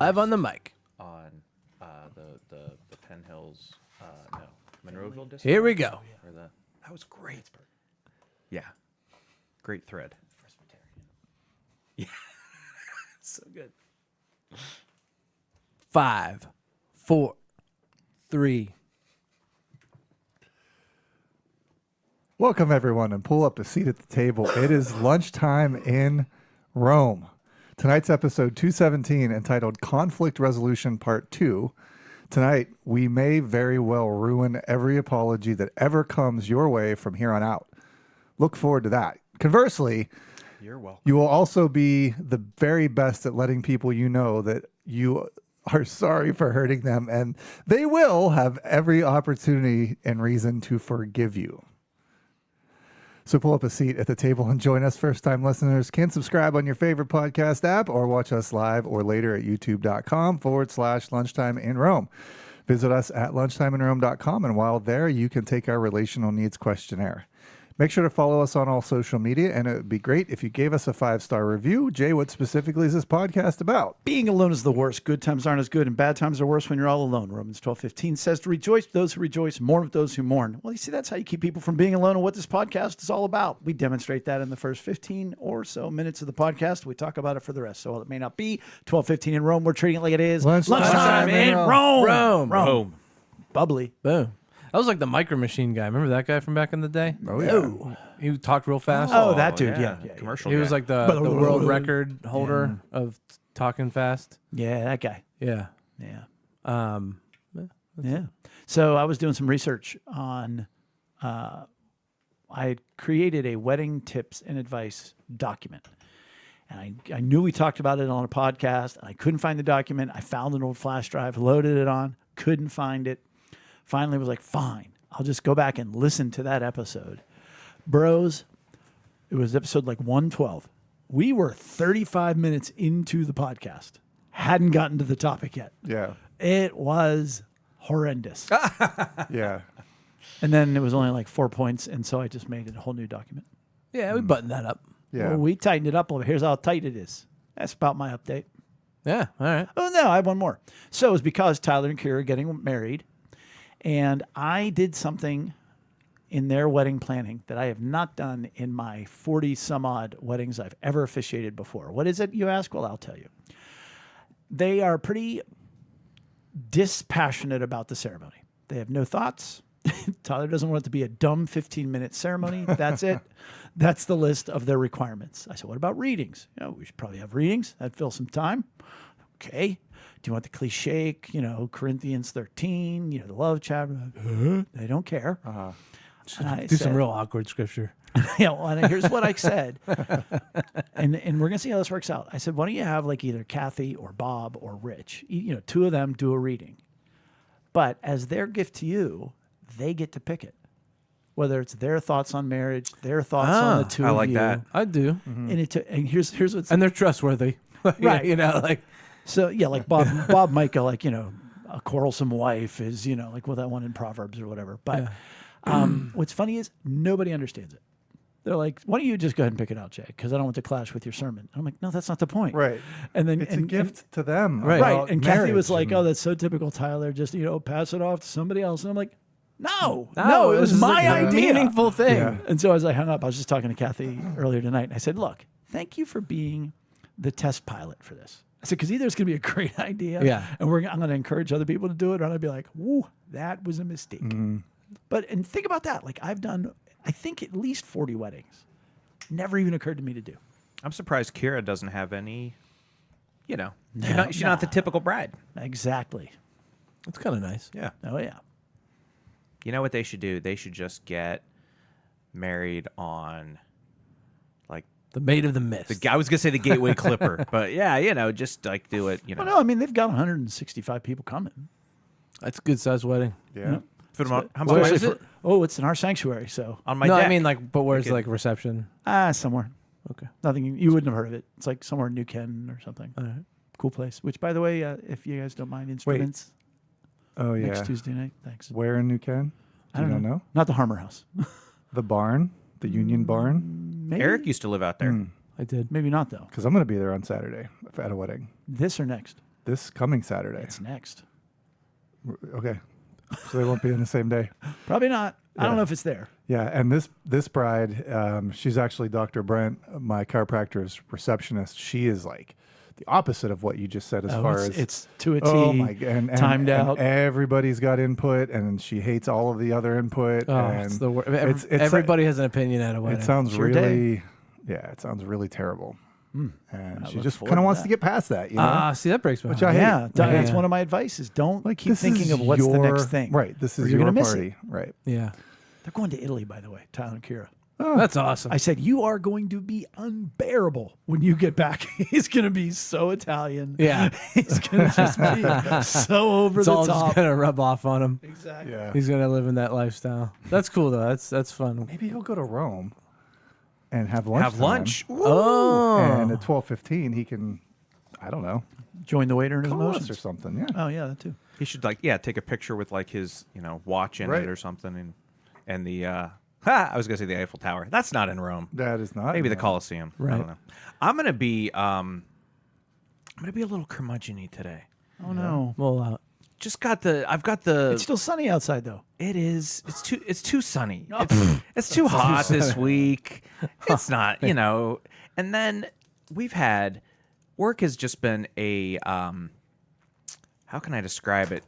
Live on the mic. On the Penn Hills, Monroeville district. Here we go. That was great. Yeah, great thread. Yeah, so good. 5, 4, 3. Welcome, everyone, and pull up a seat at the table. It is lunchtime in Rome. Tonight's episode 217, entitled Conflict Resolution Part 2. Tonight, we may very well ruin every apology that ever comes your way from here on out. Look forward to that. Conversely, You're welcome. you will also be the very best at letting people you know that you are sorry for hurting them, and they will have every opportunity and reason to forgive you. So pull up a seat at the table and join us. First-time listeners can subscribe on your favorite podcast app or watch us live or later at youtube.com/lunchtime in Rome. Visit us at lunchtimeinrome.com, and while there, you can take our relational needs questionnaire. Make sure to follow us on all social media, and it would be great if you gave us a 5-star review. Jay, what specifically is this podcast about? Being alone is the worst. Good times aren't as good, and bad times are worse when you're all alone. Romans 12:15 says to rejoice with those who rejoice, mourn with those who mourn. Well, you see, that's how you keep people from being alone, and what this podcast is all about. We demonstrate that in the first 15 or so minutes of the podcast. We talk about it for the rest. So while it may not be 12:15 in Rome, we're treating it like it is lunchtime in Rome. Rome. Bubbly. Boom. That was like the Micro Machine guy. Remember that guy from back in the day? Oh, yeah. He talked real fast. Oh, that dude, yeah. Commercial. He was guy. like the world record holder of talking fast. Yeah, that guy. Yeah. Yeah. Yeah. So I was doing some research on, I had created a wedding tips and advice document. And I knew we talked about it on a podcast, and I couldn't find the document. I found an old flash drive, loaded it on, couldn't find it. Finally was like, fine, I'll just go back and listen to that episode. Bros, it was episode like 112. We were 35 minutes into the podcast. Hadn't gotten to the topic yet. Yeah. It was horrendous. Yeah. And then it was only like 4 points, and so I just made it a whole new document. Yeah, we buttoned that up. Yeah. Well, we tightened it up a little bit. Here's how tight it is. That's about my update. Yeah. All right. Oh, no, I have one more. So it was because Tyler and Kira are getting married, and I did something in their wedding planning that I have not done in my 40-some-odd weddings I've ever officiated before. What is it, you ask? Well, I'll tell you. They are pretty dispassionate about the ceremony. They have no thoughts. Tyler doesn't want it to be a dumb 15-minute ceremony. That's it. That's the list of their requirements. I said, what about readings? We should probably have readings. That'd fill some time. Okay. Do you want the cliche, Corinthians 13, the love chapter? They don't care. Do some real awkward scripture. And here's what I said. and we're going to see how this works out. I said, why don't you have like either Kathy or Bob or Rich? Two of them do a reading. But as their gift to you, they get to pick it. Whether it's their thoughts on marriage, their thoughts on the two I of like you. that. I do. And here's what's... And they're trustworthy. Right. So, yeah, like Bob might go like, a quarrelsome wife is, like that one in Proverbs or whatever. But what's funny is nobody understands it. They're like, why don't you just go ahead and pick it out, Jay? Because I don't want to clash with your sermon. I'm like, no, that's not the point. Right. And then It's a gift to them. Right. And Kathy marriage was like, oh, that's so typical, Tyler. Just, pass it off to somebody else. And I'm like, no, it was my idea. Meaningful thing. Yeah. And so as I hung up, I was just talking to Kathy earlier tonight. And I said, look, thank you for being the test pilot for this. I said, because either it's going to be a great idea, and I'm going to encourage other people to do it, or I'll be like, woo, that was a mistake. And think about that. Like, I've done, I think, at least 40 weddings. Never even occurred to me to do. I'm surprised Kira doesn't have any, she's not the typical bride. Exactly. It's kind of nice. Yeah. Oh, yeah. You know what they should do? They should just get married on, like, The Maid of the Mist. I was going to say the Gateway Clipper, but yeah, just like do it, Well, no, I mean, they've got 165 people coming. That's a good-sized wedding. Yeah. Put them on, how Where much is it? It's in our sanctuary, so. on my No, deck. I mean, but where's could- reception? Somewhere. Okay. Nothing, you wouldn't have heard of it. It's like somewhere in New Ken or something. All right. Cool place. Which, by the way, if you guys don't mind instruments, Oh, yeah. next Tuesday night, thanks. Where in New Ken? I don't know. Not the Harmer House. The barn? The Union Barn? Maybe, Eric used to live out there. I did. maybe not, though. Because I'm going to be there on Saturday at a wedding. This or next? this coming Saturday. It's next. Okay. So they won't be in the same day. Probably not. I don't Yeah. know if it's there. Yeah, and this bride, she's actually Dr. Brent, my chiropractor's receptionist. She is like the opposite of what you just said as far as it's to a T. oh my god, and timed out. everybody's got input, and she hates all of the other input. Oh, and it's the worst. it's Everybody has an opinion at a wedding. It sounds your really, it sounds really terrible. And I she look just forward kind of to wants that. to get past that, you know. See, that breaks my Which heart. I hate. Yeah, that's Yeah. one of my advices. Don't Like keep this thinking is of what's the next thing. Right, this Or is you're your gonna miss it. party. Right. Yeah. They're going to Italy, by the way, Tyler and Kira. That's awesome. I said, you are going to be unbearable when you get back. He's going to be so Italian. Yeah. He's going to just be so over It's the all top. just gonna rub off on him. Exactly. Yeah. He's gonna live in that lifestyle. That's cool though. That's fun. Maybe he'll go to Rome and have lunch. Have lunch. Oh. And at 12:15 he can, I don't know, Join the waiter in his call us emotions. or something. Yeah. Oh, yeah, that too. He should take a picture with like his watch in Right. it or something, and the I was gonna say the Eiffel Tower. That's not in Rome. That is not. Maybe in the there. Colosseum. I Right. don't know. I'm gonna be a little curmudgeon-y today. Oh, no. Well, I've got the It's still sunny outside, though. It is. It's too sunny. It's too hot this week. It's not, And then work has just been a how can I describe it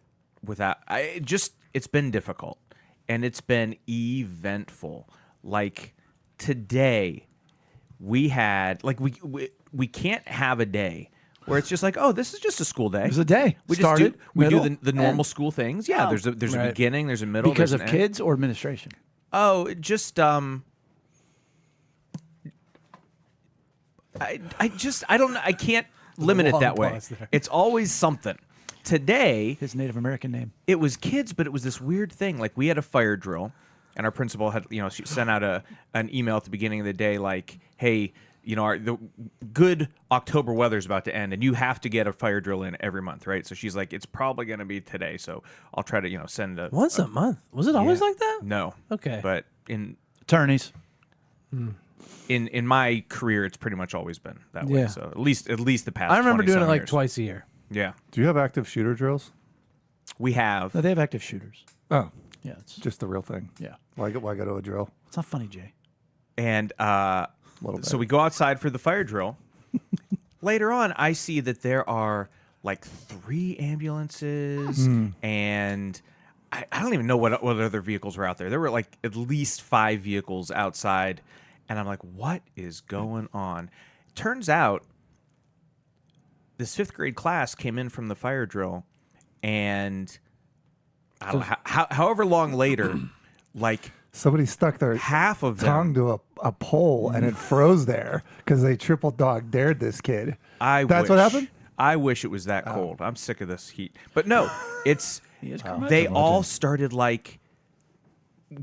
it's been difficult and it's been eventful. Like today we had we can't have a day where it's just like, oh, this is just a school day. It was a day. We Started, just do middle, the normal end. school things. Yeah, Oh. there's a Right. beginning, there's a middle, Because there's of an end. kids or administration? Oh, it just I don't know. I can't limit it long that way. pause there. It's always something. Today His Native American name. it was kids, but it was this weird thing. Like we had a fire drill, and our principal had she sent out an email at the beginning of the day like, hey, the good October weather's about to end, and you have to get a fire drill in every month, right? So she's like, it's probably going to be today, so I'll try to send a once a month. Was it always like that? no. Okay. But in Attorneys. my career, it's pretty much always been that way. Yeah. So at least the past. I remember doing it 20-some like years. twice a year. Yeah, Do you have active shooter drills? we have. No, they have active shooters. Oh, Yeah, it's just the real thing. yeah. Why go to a drill? It's not funny, Jay. And Little bit. so we go outside for the fire drill. Later on, I see that there are like 3 ambulances, and I don't even know what other vehicles were out there. There were like at least 5 vehicles outside, and I'm like, what is going on? Turns out this 5th grade class came in from the fire drill, and I don't know, however long later, like Somebody stuck their half of them. tongue to a pole and it froze there because they triple dog dared this kid. That's what happened? I wish it was that cold. I'm sick of this heat. But no, it's is they all started like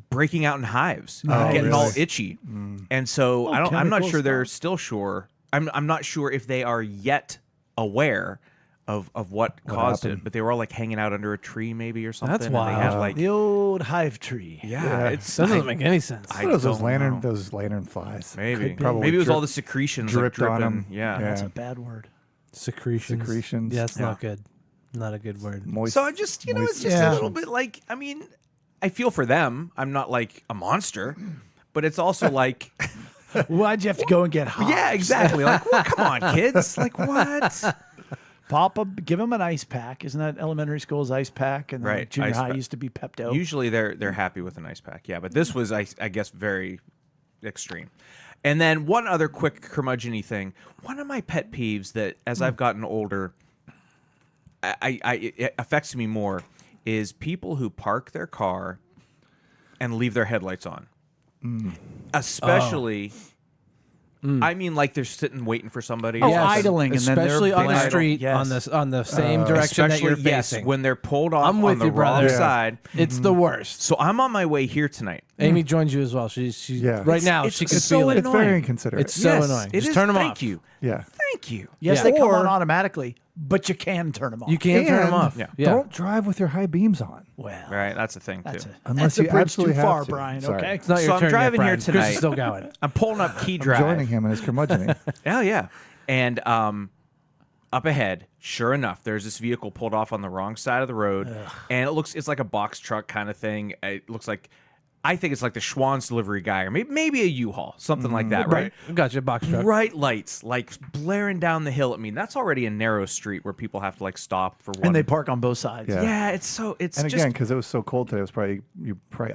breaking out in hives, getting all really? itchy. And so I'm not chemical sure they're stuff. still sure. I'm not sure if they are yet aware of what caused happened? it, but they were all like hanging out under a tree maybe or something. That's and They had, wild. like The old hive tree. yeah, it's That doesn't make any sense. I What are those don't know. those lantern flies? Maybe. Could be. Probably Maybe it was drip- all the secretions like, dripped on dripping. 'em. Yeah. Yeah. That's a bad word. Secretions. Secretions. Yeah, it's Yeah. not good. Not a good word. Moist. So I just, it's moist just Yeah. a little bit like, I mean, I feel for them. I'm not like a monster, but it's also like, Why'd you have to go and get hot? yeah, exactly. Like, well, come on, kids. Like, what? Give them an ice pack. Isn't that elementary school's ice pack? And then Right, junior ice high pack. used to be Pepto. Usually they're happy with an ice pack. Yeah, but this was, I guess, very extreme. And then one other quick curmudgeon-y thing. One of my pet peeves that, as I've gotten older, it affects me more is people who park their car and leave their headlights on. Especially, I mean, like they're sitting waiting for somebody. Oh, or something. idling, and then they're Especially on the idle. street Yes. on the same direction that you're Especially, yes, facing. when they're pulled off I'm with on the you, brother. wrong Yeah. side. It's the worst. So I'm on my way here tonight. Amy joins you as well. She's Yeah. right now. It's She can so feel it. it's annoying. very inconsiderate. It's so Yes, annoying. it Just is. turn them Thank off. you. yeah. Thank you. Yes, Yeah. they come Or- on automatically, but you can turn them off. You can't turn them And off. Yeah. Don't drive with your high beams on Well, Right, that's the thing that's too. unless that's a you bridge absolutely too have far, to. Brian. Sorry. Okay. It's not So your I'm turn yet, driving here Brian. Chris tonight. is still going. I'm pulling up Key I'm Drive. joining him in his curmudgeoning. Yeah, yeah. And up ahead, sure enough, there's this vehicle pulled off on the wrong side of the road, and it's like a box truck kind of thing. It looks like, I think it's like the Schwann's delivery guy, or maybe a U-Haul, something like that, right? Gotcha, box truck. Bright lights, like blaring down the hill. I mean, that's already a narrow street where people have to like stop for one. And they park on both sides. Yeah. Yeah, it's And just again, because it was so cold today, it was probably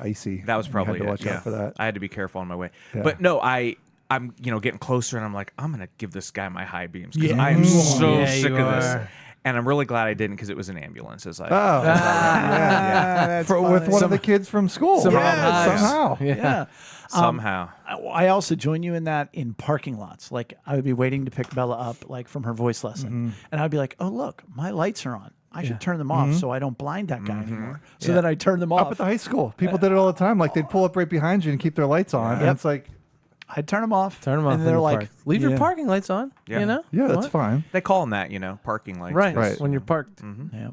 icy. that was probably you had to watch it. out for that. I had to be careful on my way. Yeah. But no, I'm getting closer, and I'm like, I'm gonna give this guy my high beams because Yeah. I am so Yeah, sick you of this. are. And I'm really glad I didn't because it was an ambulance. As I With one of the kids from school. Somehow. Yeah. somehow. I also join you in that in parking lots. Like I would be waiting to pick Bella up, like from her voice lesson, and I'd be like, "Oh look, my lights are on. I should turn them off so I don't blind that guy anymore." So then I turn them Up off. at the high school, people did it all the time. Like they'd pull up right behind you and keep their lights on. And it's like, I'd turn them off. Turn them off. And when they're you like, park. Leave your yeah. parking lights on. Yeah. You know? yeah, that's What? fine. They call them that, parking lights. Right. Right. When you're parked. Yeah.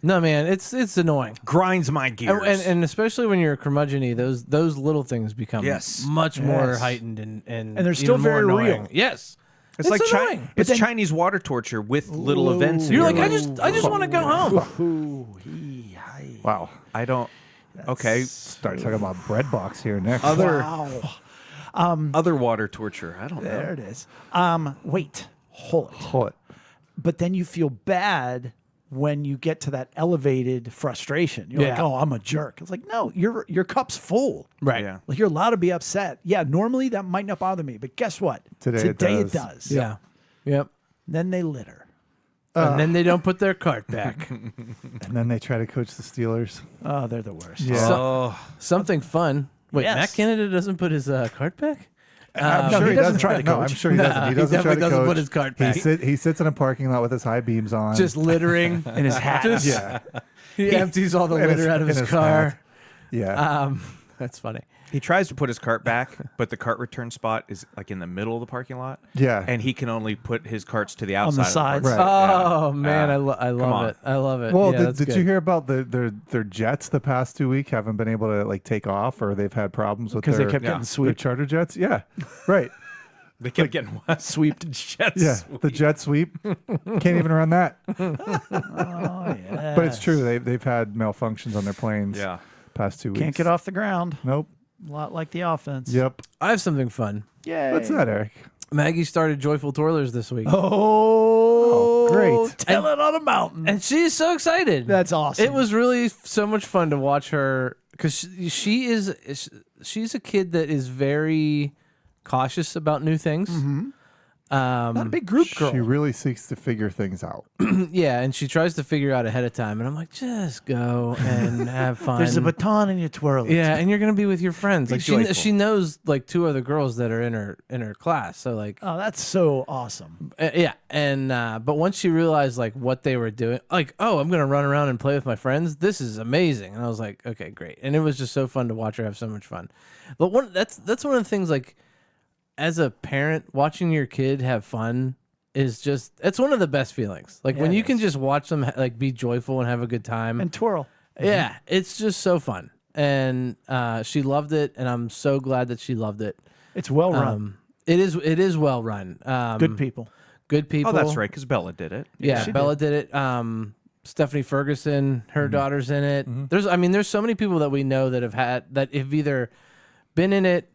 No, man, it's annoying. Grinds my gears. And especially when you're a curmudgeon, those little things become much more heightened and they're still even more very annoying. real. Yes. it's like annoying. it's Chinese water torture with little events. In You're your like, life. I just want to go home. Wow. I don't. Okay. Start talking about bread box here next. Other water torture. I don't know. There it is. Wait, hold it. What? But then you feel bad when you get to that elevated frustration. You're like, Yeah. "Oh, I'm a jerk." It's like, no, your cup's full. Right. Yeah. Like you're allowed to be upset. Yeah, normally that might not bother me, but guess what? Today it it does. does. Yeah. Yep. Then they litter. And then they don't put their cart back. And then they try to coach the Steelers. Oh, they're the worst. Yeah. Something fun. Wait, Yes. Matt Canada doesn't put his cart back? No, he doesn't try to No, coach. I'm sure he doesn't. He He doesn't try definitely to doesn't coach. put his cart back. He sits in a parking lot with his high beams on. Just littering. In his hat. yeah. He empties all the In litter out of in his car. hat. Yeah. That's funny. He tries to put his cart back, but the cart return spot is like in the middle of the parking lot. Yeah. And he can only put his carts to the outside. On the of sides. parking Right. lot. Oh man, I on. love it. I love it. Well, Yeah, that's did good. you hear about their jets the past 2 weeks haven't been able to like take off, or they've had problems with Because their they kept getting their swept. charter jets? Yeah, right. They kept getting what? Sweeped. Jets. Yeah, the jet sweep can't even run that. Yeah. But it's true. They've had malfunctions on their planes. Yeah. Past 2 weeks. Can't get off the ground. Nope. A lot like the offense. Yep. I have something fun. Yay. What's that, Eric? Maggie started Joyful Twirlers this week. Oh, great. Tell it on a mountain. And she's so excited. That's awesome. It was really so much fun to watch her because she's a kid that is very cautious about new things. not a big group girl. She really seeks to figure things out. Yeah, and she tries to figure out ahead of time, and I'm like, just go and have fun. There's a baton in your twirl. yeah, and you're gonna be with your friends. Like joyful. she knows like two other girls that are in her class. So like, Oh, that's so awesome. yeah, and but once she realized like what they were doing, like, oh, I'm gonna run around and play with my friends. This is amazing, and I was like, okay, great. And it was just so fun to watch her have so much fun. But that's one of the things like, as a parent, watching your kid have fun is just it's one of the best feelings. Like when it you can is. just watch them like be joyful and have a good time. And twirl. Yeah, it's just so fun. And she loved it, and I'm so glad that she loved it. It's well run. It is well run. Good people. Good people. Oh, that's right, because Bella did it. Yeah, she Bella did it. Stephanie Ferguson, her daughter's in it. There's so many people that we know that have either been in it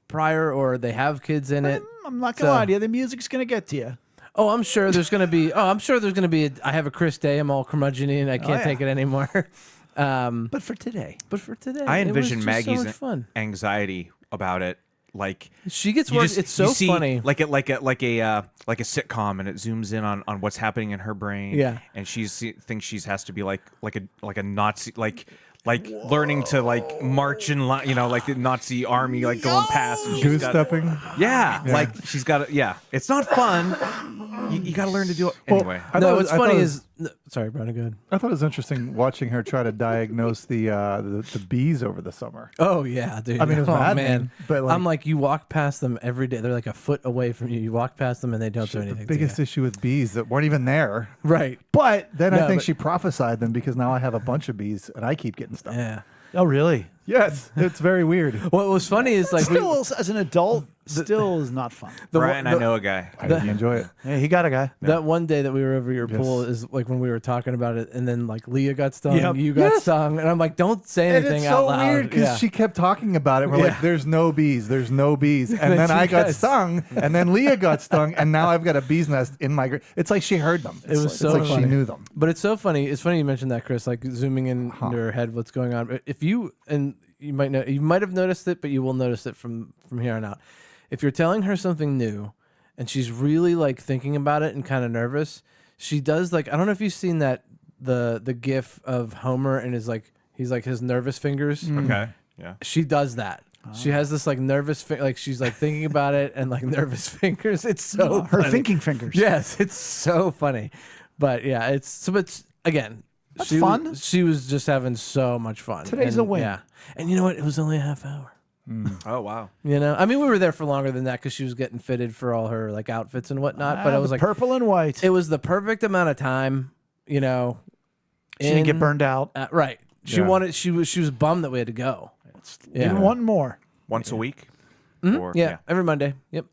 prior or they have kids in it. I'm not gonna lie to you. The music's gonna get to you. Oh, I'm sure there's gonna be. I have a Chris Day. I'm all curmudgeon and I can't yeah. take it anymore. But for today, But for today, I it was envision just Maggie's so much fun. anxiety about it, like She gets you worked. just- It's so you see, funny. like a sitcom, and it zooms in on what's happening in her brain. Yeah. and thinks she has to be like a Nazi, like learning to like march in line, like the Nazi army, like going past. And she's Goose got- stepping. Yeah, like she's got to. Yeah, it's not fun. You got to learn to do it anyway. I No, thought- what's I thought funny it is. Sorry, Brandon, go ahead. I thought it was interesting watching her try to diagnose the bees over the summer. Oh yeah, dude. I mean, it was oh, maddening, man. but, like- I'm like, you walk past them every day. They're like a foot away from you. You walk past them and they don't do anything. The biggest issue with bees that weren't even there. to you. Right. But then I No, think but- she prophesied them because now I have a bunch of bees and I keep getting stuff. Yeah. oh really? Yes, it's very weird. What was funny is like Still, as an adult, still is not fun. Brian, I know a guy. I didn't enjoy it. Yeah, he got a guy. that one day that we were over your Yes. pool is like when we were talking about it, and then like Leah got stung, Yep. you got Yes. stung, and I'm like, don't say And anything it's out so loud. weird because Yeah. she kept talking about it. We're Yeah. like, there's no bees, there's no bees. And then then I you got guys- stung, and then Leah got stung, and now I've got a bee's nest in my... It's like she heard them. It was It's so like funny. she knew them. But it's so funny. It's funny you mentioned that, Chris. Like zooming in into her head, what's going on. If you and you might have noticed it, but you will notice it from here on out. If you're telling her something new, and she's really like thinking about it and kind of nervous, she does like I don't know if you've seen that the gif of Homer and he's like his nervous fingers. Okay. Yeah. She does that. She has this like nervous like she's like thinking about it and like nervous fingers. It's so Her funny. thinking fingers. Yes, it's so funny. But yeah, it's again. That's she fun. she was just having so much fun. Today's And, a win. Yeah, and you know what? It was only a half hour. Oh wow. You know, I mean, we were there for longer than that because she was getting fitted for all her like outfits and whatnot. But I was the like, purple and white. it was the perfect amount of time. You know, She didn't get in- burned out. Right. She Yeah. wanted. She was bummed that we had to go. Yeah. Even one more. Once a week. Or, Yeah, every Monday. Yep.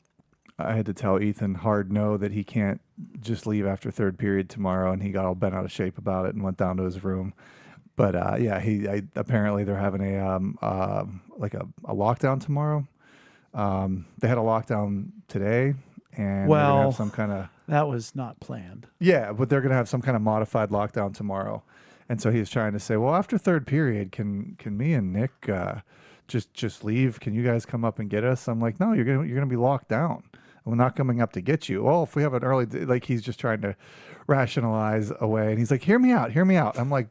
I had to tell Ethan hard no that he can't just leave after third period tomorrow, and he got all bent out of shape about it and went down to his room. But yeah, apparently they're having like a lockdown tomorrow. They had a lockdown today, and they're gonna Well- have some kind of That was not planned. but they're gonna have some kind of modified lockdown tomorrow. And so he was trying to say, well, after third period, can me and Nick just leave? Can you guys come up and get us? I'm like, no, you're gonna be locked down. We're not coming up to get you. Well, if we have an early, like he's just trying to rationalize away, and he's like, hear me out. I'm like,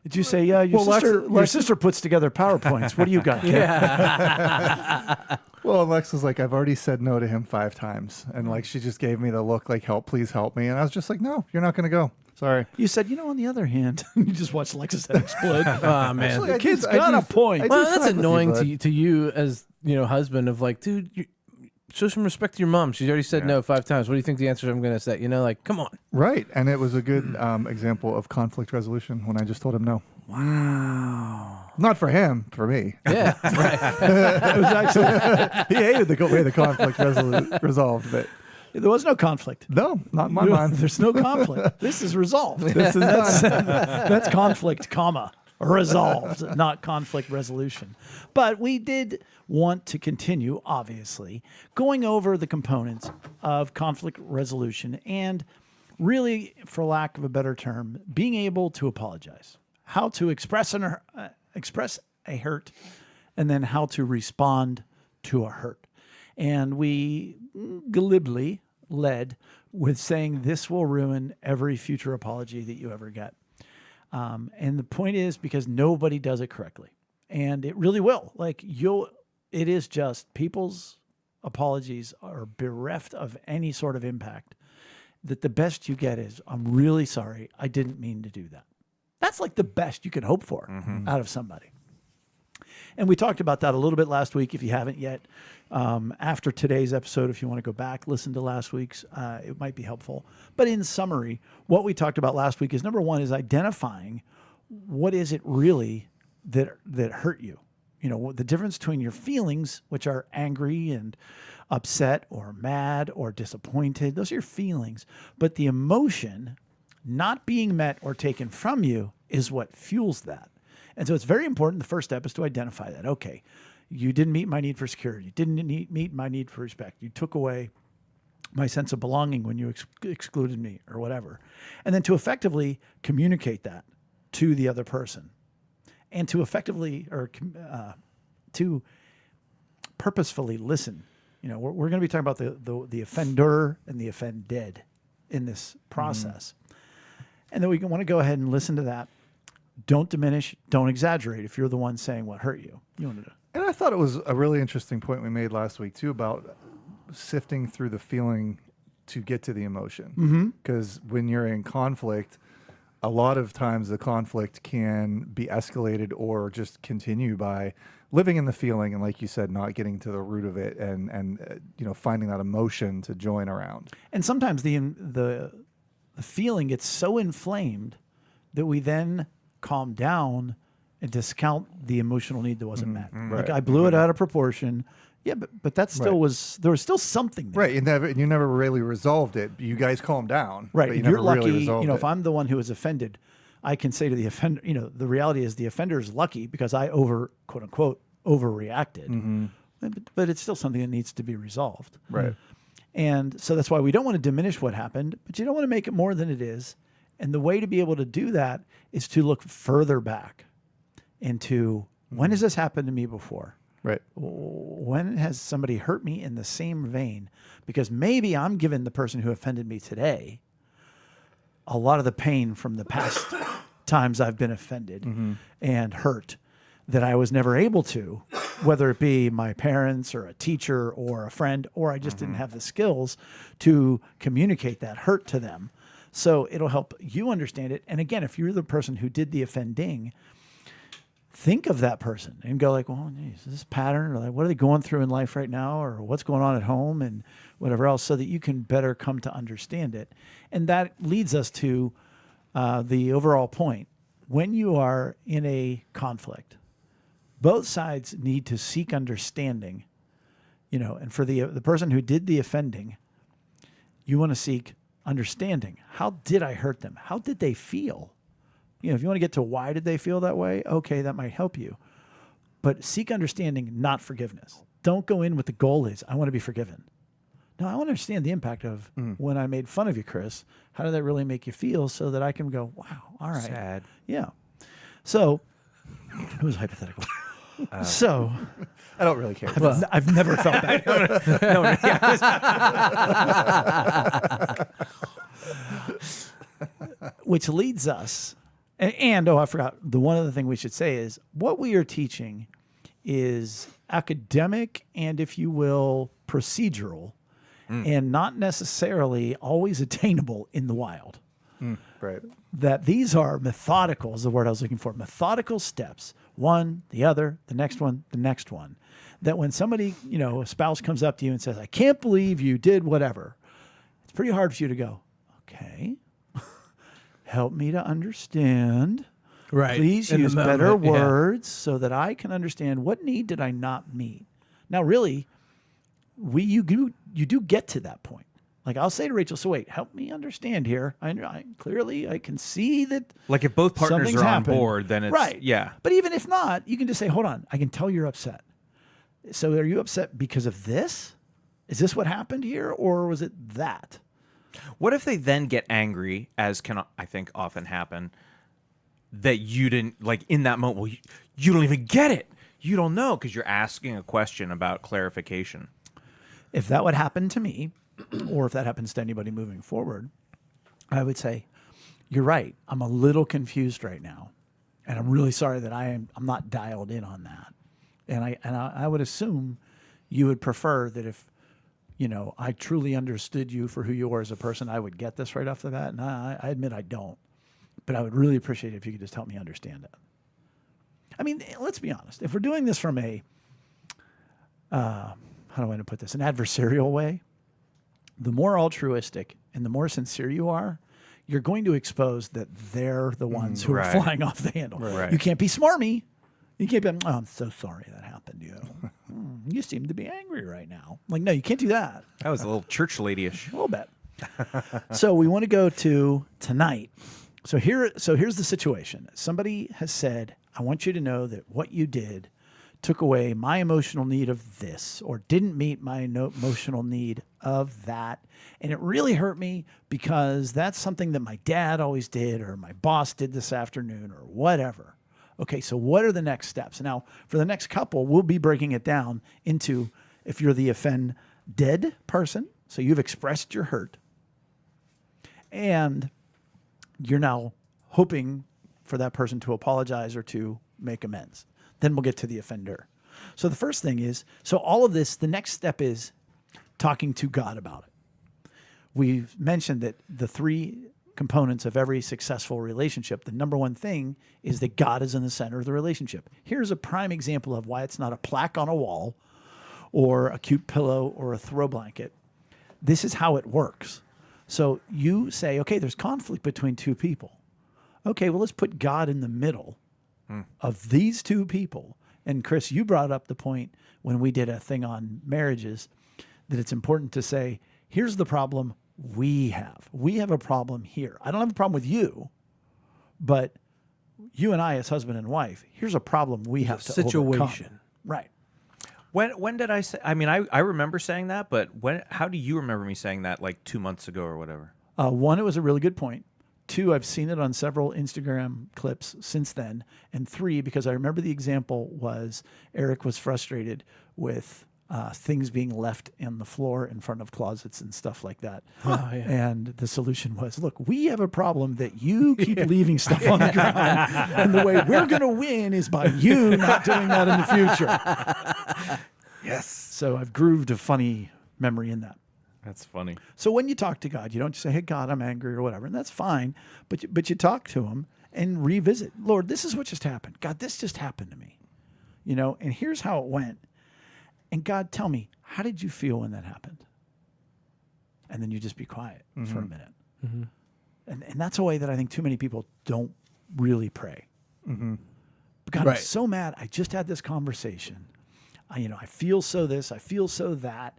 Did you say, yeah, your Well, sister, Lex- your sister puts together PowerPoints. What do you got? Kid? well, and Lex was like, I've already said no to him 5 times, and like she just gave me the look, like, help, please help me, and I was just like, no, you're not gonna go. Sorry. You said, on the other hand, you just watched Lex's head explode. Oh man. Actually, I kid's do- got I a do- point. I do Well, side that's with you, annoying bud. to you as husband of like, dude, show some respect to your mom. She's already said no 5 times. What do you think the answer I'm going to say? Like, come on. Right, and it was a good example of conflict resolution when I just told him no. Wow. Not for him, for me. Yeah, right. It was actually, He hated the way the conflict resolved, but there was no conflict. no, not in my mind. There's no conflict. This is resolved. This is done. That's conflict, resolved, not conflict resolution. But we did want to continue, obviously, going over the components of conflict resolution and really, for lack of a better term, being able to apologize, how to express a hurt, and then how to respond to a hurt. And we glibly led with saying this will ruin every future apology that you ever get. And the point is because nobody does it correctly. And it really will. It is just people's apologies are bereft of any sort of impact. That the best you get is, I'm really sorry. I didn't mean to do that. That's like the best you can hope for out of somebody. And we talked about that a little bit last week. If you haven't yet, after today's episode, if you want to go back, listen to last week's, it might be helpful. But in summary, what we talked about last week is number one is identifying what is it really that hurt you. The difference between your feelings, which are angry and upset or mad or disappointed. Those are your feelings. But the emotion not being met or taken from you is what fuels that. And so it's very important. The first step is to identify that. Okay, you didn't meet my need for security. You didn't meet my need for respect. You took away my sense of belonging when you excluded me or whatever. And then to effectively communicate that to the other person and to effectively or to purposefully listen. We're going to be talking about the offender and the offended in this process. And then we want to go ahead and listen to that. Don't diminish, don't exaggerate if you're the one saying what hurt you. You wanted to. And I thought it was a really interesting point we made last week, too, about sifting through the feeling to get to the emotion. Because when you're in conflict, a lot of times the conflict can be escalated or just continue by living in the feeling and, like you said, not getting to the root of it and finding that emotion to join around. And sometimes the feeling gets so inflamed that we then calm down and discount the emotional need that wasn't met. Like Right. I blew it out of proportion. Yeah, but that still Right. there was still something there. Right. You never really resolved it. You guys calmed down. Right. But you And you're never lucky, really resolved if it. I'm the one who was offended, I can say to the offender, the reality is the offender is lucky because I quote unquote, overreacted. But it's still something that needs to be resolved. Right. And so that's why we don't want to diminish what happened, but you don't want to make it more than it is. And the way to be able to do that is to look further back into when has this happened to me before? Right. When has somebody hurt me in the same vein? Because maybe I'm giving the person who offended me today a lot of the pain from the past times I've been offended and hurt that I was never able to, whether it be my parents or a teacher or a friend, or I just didn't have the skills to communicate that hurt to them. So it'll help you understand it. And again, if you're the person who did the offending, think of that person and go like, well, geez, is this pattern, or like, what are they going through in life right now, or what's going on at home and whatever else, so that you can better come to understand it. And that leads us to the overall point. When you are in a conflict, both sides need to seek understanding, and for the person who did the offending, you want to seek understanding. How did I hurt them? How did they feel? If you want to get to why did they feel that way, okay, that might help you. But seek understanding, not forgiveness. Don't go in with the goal is, I want to be forgiven. No, I want to understand the impact of when I made fun of you, Chris. How did that really make you feel, so that I can go, wow, all right. Sad. Yeah. So, it was hypothetical. So, I don't really care. I've never felt that. Which leads us, and I forgot, the one other thing we should say is what we are teaching is academic and, if you will, procedural, and not necessarily always attainable in the wild. Right. That these are methodical is the word I was looking for. Methodical steps. One, the other, the next one, the next one. That when somebody, a spouse comes up to you and says, I can't believe you did whatever, it's pretty hard for you to go, okay, help me to understand. Right. Please In the use moment, better yeah. words so that I can understand what need did I not meet. Now, really, you do get to that point. Like I'll say to Rachel, so wait, help me understand here. I clearly I can see that. Like if both partners something's are on happened. board, then it's right. Yeah. But even if not, you can just say, hold on, I can tell you're upset. So are you upset because of this? Is this what happened here, or was it that? What if they then get angry, as can I think often happen, that you didn't like in that moment? Well, you don't even get it. You don't know because you're asking a question about clarification. If that would happen to me, or if that happens to anybody moving forward, I would say, you're right. I'm a little confused right now, and I'm really sorry that I'm not dialed in on that. And I would assume you would prefer that if I truly understood you for who you are as a person, I would get this right off the bat. And I admit I don't, but I would really appreciate it if you could just help me understand it. I mean, let's be honest. If we're doing this from a how do I want to put this? An adversarial way. The more altruistic and the more sincere you are, you're going to expose that they're the ones who are right. flying off the handle. Right. You can't be smarmy. You can't be, oh, I'm so sorry that happened to you. You seem to be angry right now. Like, no, you can't do that. That was a little church lady-ish. A little bit. So we want to go to tonight. So here's the situation. Somebody has said, I want you to know that what you did took away my emotional need of this, or didn't meet my emotional need of that. And it really hurt me because that's something that my dad always did, or my boss did this afternoon, or whatever. Okay, so what are the next steps? Now, for the next couple, we'll be breaking it down into, if you're the offended person, so you've expressed your hurt, and you're now hoping for that person to apologize or to make amends. Then we'll get to the offender. So the first thing is, so all of this, the next step is talking to God about it. We've mentioned that the three components of every successful relationship, the number one thing is that God is in the center of the relationship. Here's a prime example of why it's not a plaque on a wall or a cute pillow or a throw blanket. This is how it works. So you say, okay, there's conflict between two people. Okay, well, let's put God in the middle of these two people. And Chris, you brought up the point when we did a thing on marriages that it's important to say, here's the problem we have. We have a problem here. I don't have a problem with you, but you and I as husband and wife, here's a problem we have to overcome. Situation. Right. When did I say? I mean, I remember saying that, but when? How do you remember me saying that? Like 2 months ago or whatever. One, it was a really good point. Two, I've seen it on several Instagram clips since then. And three, because I remember the example was Eric was frustrated with things being left on the floor in front of closets and stuff like that. Oh, yeah. And the solution was, look, we have a problem that you keep leaving stuff on the ground. And the way we're going to win is by you not doing that in the future. Yes. So I've grooved a funny memory in that. That's funny. So when you talk to God, you don't just say, hey, God, I'm angry or whatever. And that's fine. But you talk to him and revisit. Lord, this is what just happened. God, this just happened to me. And here's how it went. And God, tell me, how did you feel when that happened? And then you just be quiet for a minute. Mm-hmm. And that's a way that I think too many people don't really pray. Mm-hmm. But God, I'm so mad. I just had this conversation. I feel so this, I feel so that.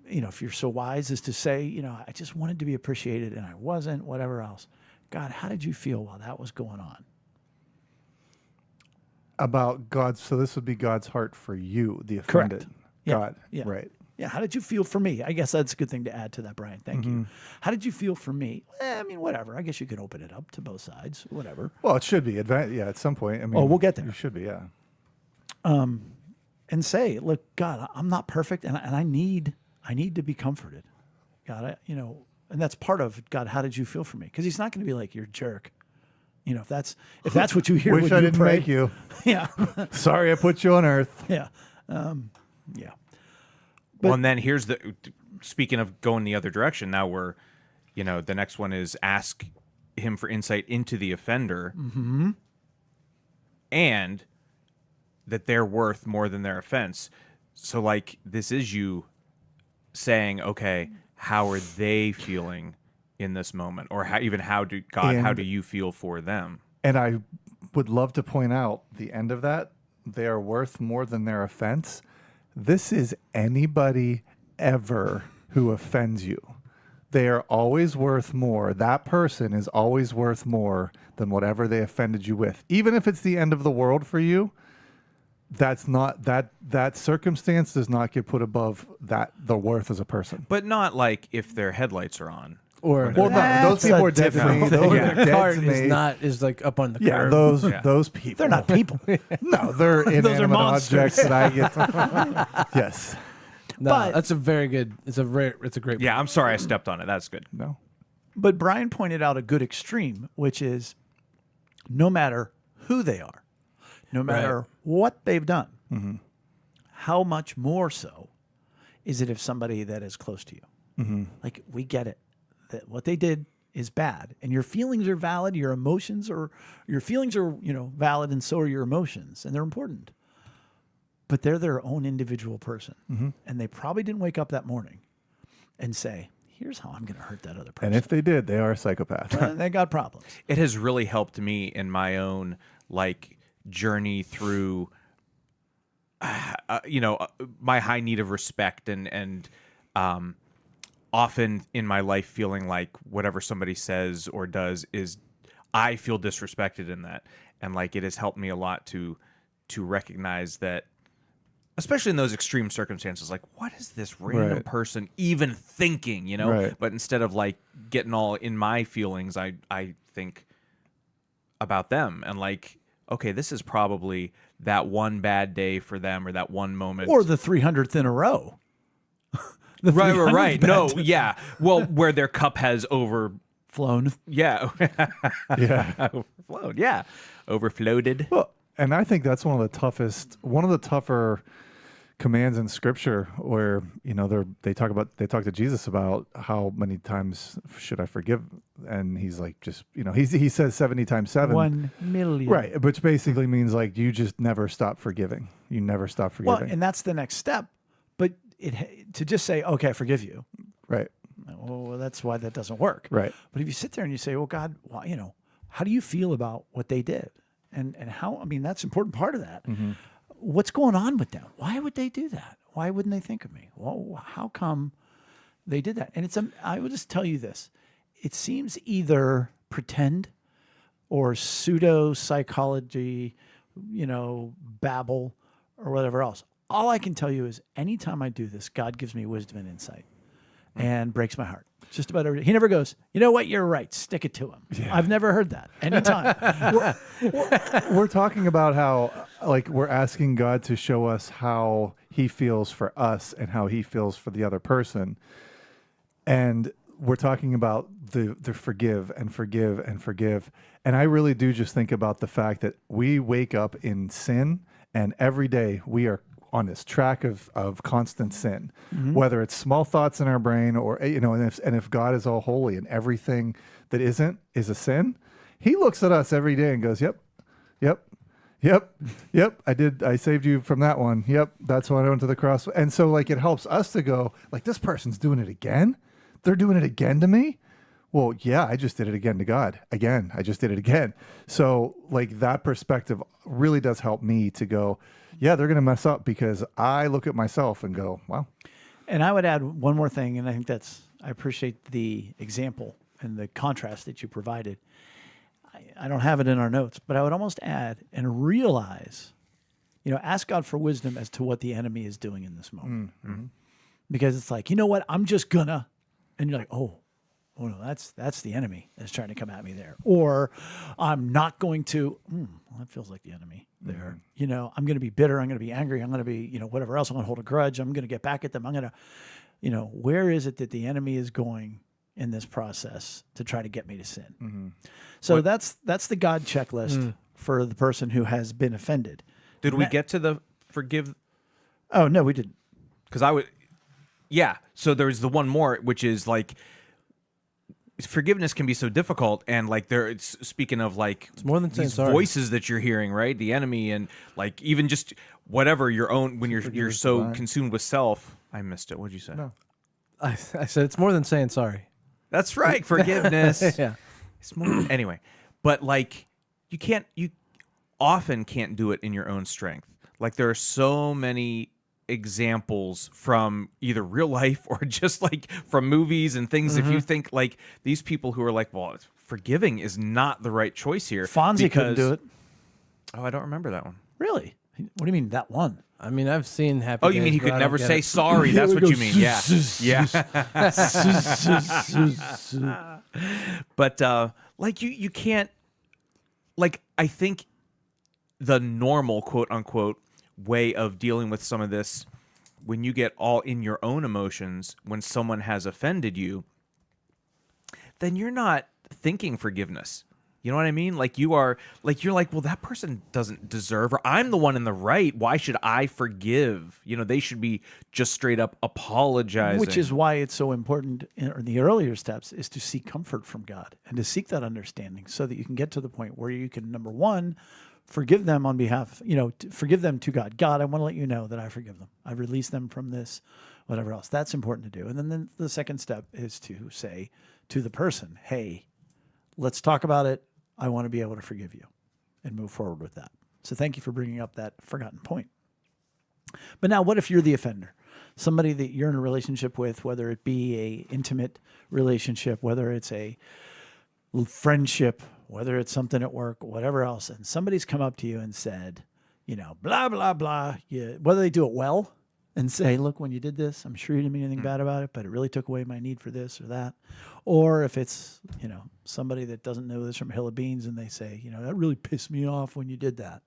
If you're so wise as to say, I just wanted to be appreciated and I wasn't, whatever else. God, how did you feel while that was going on? About God. So this would be God's heart for you, the offended. Correct. Yeah. God. Yeah. Right. Yeah. How did you feel for me? I guess that's a good thing to add to that, Brian. Thank you. How did you feel for me? Whatever. I guess you could open it up to both sides, whatever. Well, it should be. Yeah, at some point. We'll get there. You should be, yeah. And say, look, God, I'm not perfect and I need to be comforted. God, and that's part of God, how did you feel for me? Because he's not going to be like, you're a jerk. If that's what you hear Wish when I you didn't pray. make you. Yeah. Sorry I put you on earth. Yeah. Yeah. Well, and then here's speaking of going the other direction, now we're, the next one is ask him for insight into the offender and that they're worth more than their offense. So like, this is you saying, okay, how are they feeling in this moment? Or how do you feel for them? And I would love to point out the end of that. They are worth more than their offense. This is anybody ever who offends you. They are always worth more. That person is always worth more than whatever they offended you with. Even if it's the end of the world for you, that's not that circumstance does not get put above the worth as a person. But not like if their headlights are on. Or Well, no, those people are dead to me. Those are their dead cart to me. is like up on the Yeah, curb. those people. They're not people. No, they're inanimate monsters. objects that I get. Yes. No, But- that's a very good. It's a great. Yeah, I'm sorry I stepped on it. That's good. No. But Brian pointed out a good extreme, which is no matter who they are, no matter what they've done, how much more so is it if somebody that is close to you? Like, we get it, that what they did is bad, and your feelings are valid, your feelings are, valid, and so are your emotions, and they're important. But they're their own individual person, and they probably didn't wake up that morning and say, here's how I'm going to hurt that other person. And if they did, they are a psychopath. They got problems. It has really helped me in my own journey through my high need of respect and often in my life feeling like whatever somebody says or does is I feel disrespected in that, and it has helped me a lot to recognize that, especially in those extreme circumstances, what is this random person even thinking, Right. But instead of getting all in my feelings, I think about them and okay, this is probably that one bad day for them or that one moment. Or the 300th in a row. The Right. 300th No, bad- yeah. Well, where their cup has flown. yeah. Yeah. Overflowed. Yeah. Overflowed. Well, and I think that's one of the tougher commands in Scripture, where they talk to Jesus about how many times should I forgive, and he's like, just he says 70 times 7. 1 million. Right, which basically means you just never stop forgiving. You never stop Well, forgiving. and that's the next step. But to just say, okay, I forgive you. Right, Well, that's why that doesn't work. right. But if you sit there and you say, well, God, how do you feel about what they did? and how, I mean, that's an important part of that. What's going on with them? Why would they do that? Why wouldn't they think of me? Well, how come they did that? And I will just tell you this. It seems either pretend or pseudo psychology, babble or whatever else. All I can tell you is anytime I do this, God gives me wisdom and insight and breaks my heart. Just about every day. He never goes, you know what, you're right, stick it to him. Yeah. I've never heard that anytime. We're talking about how, like, we're asking God to show us how he feels for us and how he feels for the other person. And we're talking about the forgive and forgive and forgive. And I really do just think about the fact that we wake up in sin, and every day we are on this track of constant sin, whether it's small thoughts in our brain or, and if God is all holy and everything that isn't is a sin, he looks at us every day and goes, yep, I saved you from that one. Yep, that's why I went to the cross. And so, like, it helps us to go, like, this person's doing it again? They're doing it again to me? Well, yeah, I just did it again to God. Again, I just did it again. So, like, that perspective really does help me to go, yeah, they're going to mess up, because I look at myself and go, wow. And I would add one more thing, and I think I appreciate the example and the contrast that you provided. I don't have it in our notes, but I would almost add and realize, ask God for wisdom as to what the enemy is doing in this moment. Because it's like, you know what, I'm just gonna, and you're like, oh no, that's the enemy that's trying to come at me there. Or I'm not going to, well, that feels like the enemy there. I'm going to be bitter. I'm going to be angry. I'm going to be, whatever else. I'm going to hold a grudge. I'm going to get back at them. I'm going to, where is it that the enemy is going in this process to try to get me to sin? So that's the God checklist for the person who has been offended. Did we get to the forgive? Oh, no, we didn't. Because yeah. So there's the one more, which is like, forgiveness can be so difficult, and like it's speaking of like it's more than these sorry. Voices that you're hearing, right? The enemy, and like even just whatever your own, when you're so consumed with self. I missed it. What'd you say? No. I said it's more than saying sorry. That's right. Forgiveness. Yeah. It's more, anyway, but like you often can't do it in your own strength. Like there are so many examples from either real life or just like from movies and things. If you think like these people who are like, well, forgiving is not the right choice here. Fonzie couldn't do it. Oh, I don't remember that one. Really? What do you mean that one? I mean, I've seen Happy Oh, you Days, mean he but could I never don't say get it. sorry? That's what you mean. Yeah. But like you can't, like, I think the normal quote unquote way of dealing with some of this, when you get all in your own emotions when someone has offended you, then you're not thinking forgiveness. You know what I mean? Like you're like, well, that person doesn't deserve, or I'm the one in the right. Why should I forgive? They should be just straight up apologizing. Which is why it's so important in the earlier steps is to seek comfort from God and to seek that understanding so that you can get to the point where you can, number one, forgive them on behalf, forgive them to God. God, I want to let you know that I forgive them. I release them from this, whatever else. That's important to do. And then the second step is to say to the person, hey, let's talk about it. I want to be able to forgive you and move forward with that. So thank you for bringing up that forgotten point. But now what if you're the offender? Somebody that you're in a relationship with, whether it be a intimate relationship, whether it's a friendship, whether it's something at work, whatever else, and somebody's come up to you and said, blah, blah, blah, whether they do it well and say, look, when you did this, I'm sure you didn't mean anything bad about it, but it really took away my need for this or that. Or if it's, somebody that doesn't know this from a hill of beans and they say, that really pissed me off when you did that.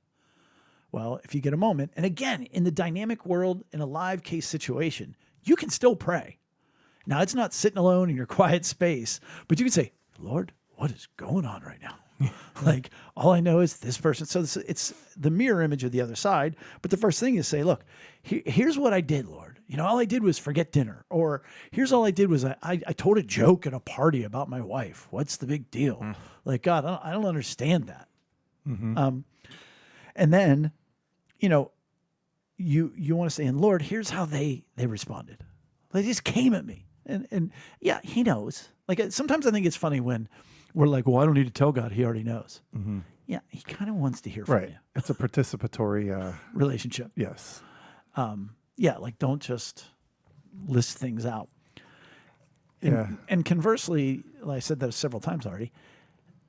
Well, if you get a moment, and again, in the dynamic world, in a live case situation, you can still pray. Now, it's not sitting alone in your quiet space, but you can say, Lord, what is going on right now? Like, all I know is this person. So it's the mirror image of the other side. But the first thing is say, look, here's what I did, Lord. All I did was forget dinner. Or here's all I did was I told a joke at a party about my wife. What's the big deal? Like, God, I don't understand that. And then, you want to say, and Lord, here's how they responded. They just came at me. And yeah, he knows. Like, sometimes I think it's funny when we're like, well, I don't need to tell God. He already knows. Yeah, he kind of wants to hear from Right. you. It's a participatory. Relationship. Yes. Yeah, like don't just list things out. And, Yeah. and conversely, like I said that several times already,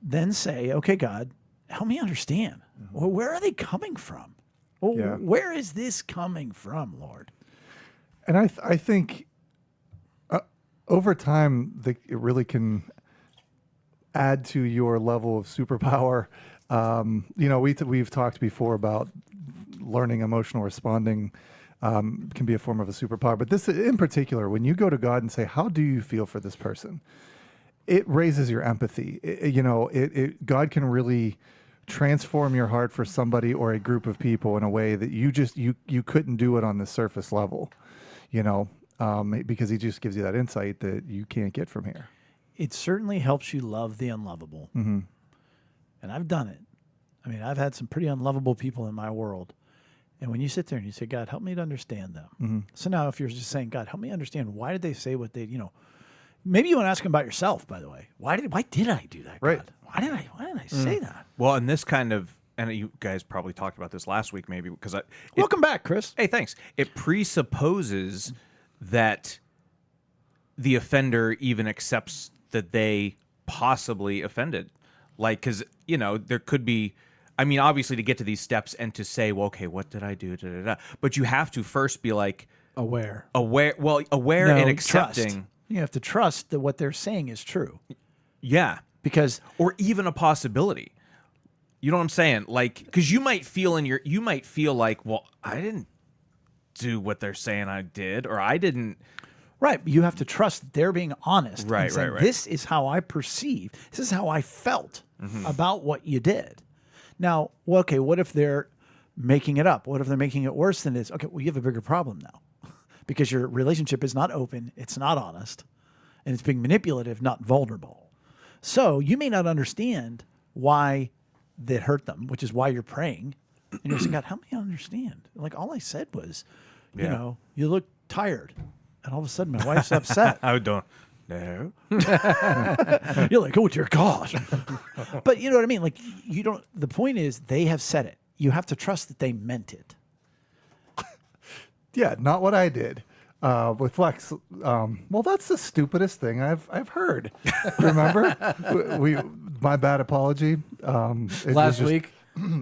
then say, okay, God, help me understand. Well, where are they coming from? Well, Yeah. where is this coming from, Lord? And I think over time, it really can add to your level of superpower. We've talked before about learning emotional responding can be a form of a superpower. But this in particular, when you go to God and say, how do you feel for this person? It raises your empathy. God can really transform your heart for somebody or a group of people in a way that you couldn't do it on the surface level, because he just gives you that insight that you can't get from here. It certainly helps you love the unlovable. Mm-hmm. And I've done it. I mean, I've had some pretty unlovable people in my world. And when you sit there and you say, God, help me to understand them. Mm-hmm. So now if you're just saying, God, help me understand, why did they say what they, maybe you want to ask them about yourself, by the way. Why did I do that, Right. God? Why did I say that? Well, and this kind of, and you guys probably talked about this last week, maybe because Welcome back, Chris. Hey, thanks. It presupposes that the offender even accepts that they possibly offended. Like, because, there could be, I mean, obviously to get to these steps and to say, well, okay, what did I do? Da, da, da. But you have to first be like, Aware. aware No, and accepting. trust. You have to trust that what they're saying is true. Yeah. Because Or even a possibility. You know what I'm saying? Like, because you might feel like, well, I didn't do what they're saying I did, or I didn't. right, but you have to trust that they're being honest. Right, and saying, right. This is how I perceive. This is how I felt about what you did. Now, well, okay, what if they're making it up? What if they're making it worse than it is? Okay, well, you have a bigger problem now because your relationship is not open, it's not honest, and it's being manipulative, not vulnerable. So you may not understand why that hurt them, which is why you're praying. And you're saying, God, help me understand. Like, all I said was, you look tired. And all of a sudden, my wife's upset. I don't know. You're like, oh, dear God. But you know what I mean? Like, you don't, the point is, they have said it. You have to trust that they meant it. Yeah, not what I did. With Lex, well, that's the stupidest thing I've heard. Remember, my bad apology. Last week.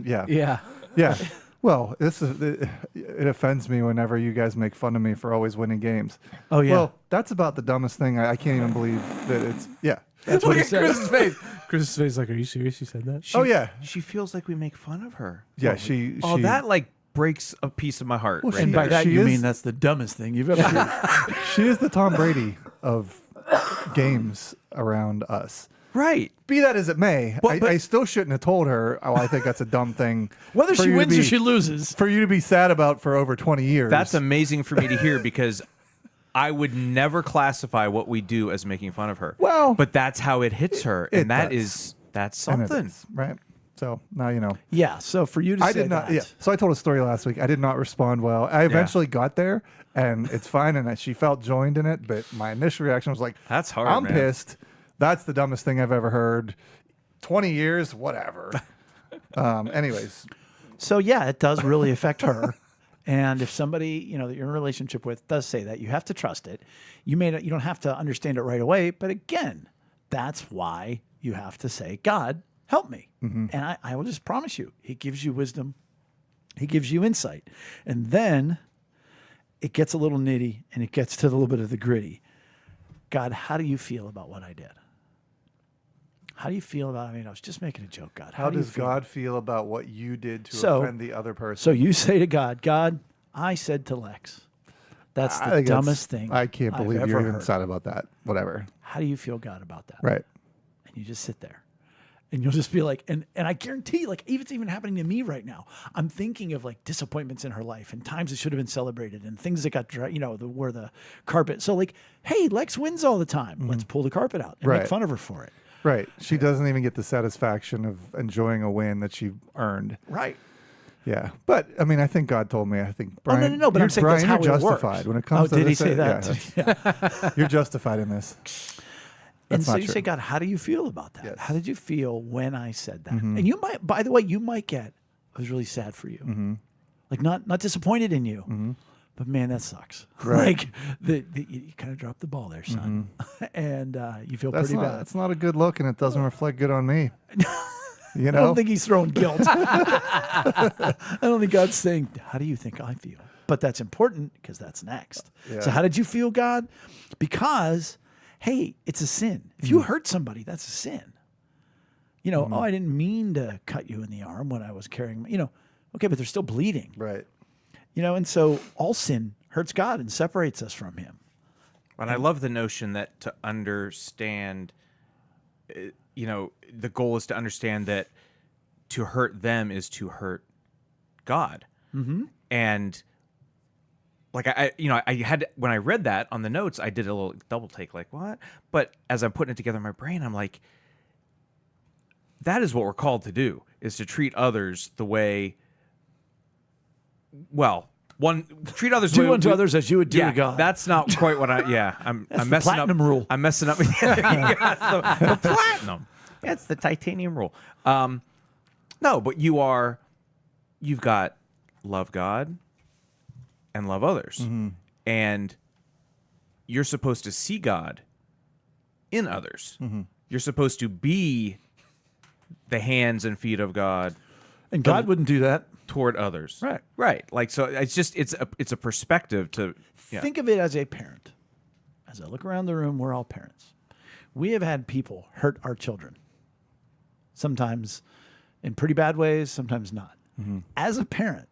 Yeah, Yeah. yeah. Well, it offends me whenever you guys make fun of me for always winning games. Oh, yeah. Well, that's about the dumbest thing. I can't even believe that it's. Yeah. That's what he said. Chris's face. Chris's face like, are you serious? You said that? Oh yeah. She feels like we make fun of her. Yeah. She. That like breaks a piece of my heart. Well, right she- there. By that, She you is- mean that's the dumbest thing you've ever heard. She is the Tom Brady of games around us. Right. Be that as it may, But- I still shouldn't have told her. Oh, I think that's a dumb thing. Whether for she you to wins or be- she loses. for you to be sad about for over 20 years. That's amazing for me to hear because I would never classify what we do as making fun of her. Well, but that's how it hits her, it and that's and it something. is, right? So now you know. Yeah, so for you to I say did not. that. Yeah. So I told a story last week. I did not respond well. I eventually got there, and it's fine, and she felt joined in it. But my initial reaction was like, That's hard, I'm man. pissed. That's the dumbest thing I've ever heard. 20 years, whatever. Anyways, So yeah, it does really affect her. And if somebody, that you're in a relationship with does say that, you have to trust it. You don't have to understand it right away, but again, that's why you have to say, God, help me. And I will just promise you, he gives you wisdom. He gives you insight. And then it gets a little nitty and it gets to a little bit of the gritty. God, how do you feel about what I did? How do you feel about, I was just making a joke, God. how do you does feel? God feel about what you did to So- offend the other person? So you say to God, God, I said to Lex, that's I the think dumbest thing I can't I've believe ever you're even heard. sad about that. Whatever. How do you feel, God, about that? Right. And you just sit there. And you'll just be like, and I guarantee, like, if it's even happening to me right now, I'm thinking of like disappointments in her life and times that should have been celebrated and things that got, where the carpet. So like, hey, Lex wins all the time. Let's pull the carpet out and make Right. fun of her for it. Right. She doesn't even get the satisfaction of enjoying a win that she earned. Right. Yeah. But I think God told me, I think Oh, Brian, no. But I'm you're- saying Brian, that's how you're it justified works. when it comes to did he this. say that? Yeah, you're justified in this. And That's so not you true. say, God, how do you feel about that? Yes. How did you feel when I said that? And you might, by the way, you might get, I was really sad for you. Like not disappointed in you, but man, that sucks. Right. Like you kind of dropped the ball there, son. And you feel That's pretty not, bad. that's not a good look, and it doesn't reflect good on me. You I know? don't think he's throwing guilt. I don't think God's saying, how do you think I feel? But that's important because that's next. Yeah. So how did you feel, God? Because, hey, it's a sin. If you hurt somebody, that's a sin. You know, oh, I didn't mean to cut you in the arm when I was carrying, okay, but they're still bleeding. Right. And so all sin hurts God and separates us from him. And I love the notion that to understand, the goal is to understand that to hurt them is to hurt God. Mm-hmm. And like I had when I read that on the notes, I did a little double take, like what? But as I'm putting it together in my brain, I'm like, that is what we're called to do: is to treat others the way. Well, treat others the Do way unto we- others as you would do yeah, to God. that's not quite what I. Yeah, I'm the messing platinum up. rule. I'm messing up. Yeah, the platinum. That's the titanium rule. No, but you've got love God and love others, and you're supposed to see God in others. You're supposed to be the hands and feet of God And God wouldn't do that. toward others. Right. Right. Like, so it's a perspective to Think of it as a parent. As I look around the room, we're all parents. We have had people hurt our children. Sometimes in pretty bad ways, sometimes not. As a parent,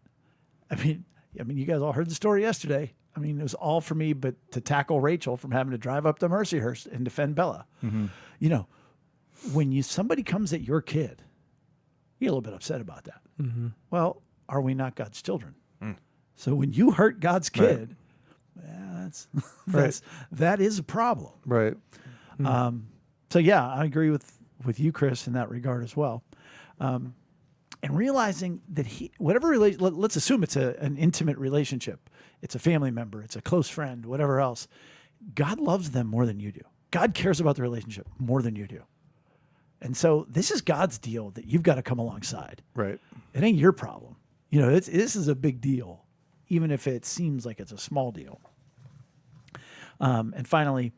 I mean, you guys all heard the story yesterday. I mean, it was all for me, but to tackle Rachel from having to drive up to Mercyhurst and defend Bella. When somebody comes at your kid, you get a little bit upset about that. Well, are we not God's children? So when you hurt God's kid, that is a problem. Right. So yeah, I agree with you, Chris, in that regard as well. And realizing that let's assume it's an intimate relationship. It's a family member. It's a close friend, whatever else. God loves them more than you do. God cares about the relationship more than you do. And so this is God's deal that you've got to come alongside. Right. It ain't your problem. This is a big deal, even if it seems like it's a small deal. And finally,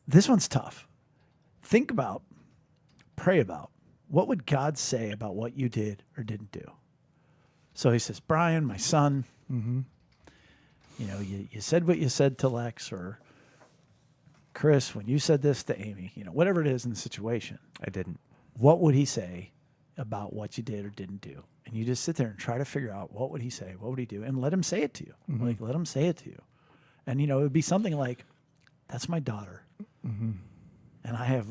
this one's tough. Pray about, what would God say about what you did or didn't do? So he says, Brian, my son, you said what you said to Lex, or Chris, when you said this to Amy, whatever it is in the situation. I didn't. What would he say about what you did or didn't do? And you just sit there and try to figure out, what would he say? What would he do? And let him say it to you. Like, let him say it to you. And, it would be something like, that's my daughter. And I have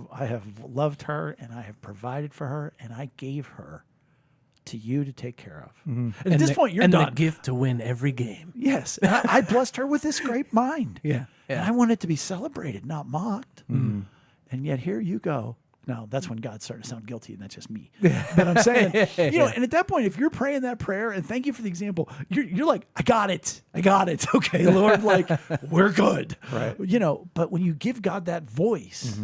loved her, and I have provided for her, and I gave her to you to take care of. And at this point, you're done. The gift to win every game. Yes. And I blessed her with this great mind. Yeah. And I want it to be celebrated, not mocked. And yet here you go. Now, that's when God started to sound guilty, and that's just me. But I'm saying, and at that point, if you're praying that prayer, and thank you for the example, you're like, I got it. Okay, Lord, like, we're good. Right. But when you give God that voice,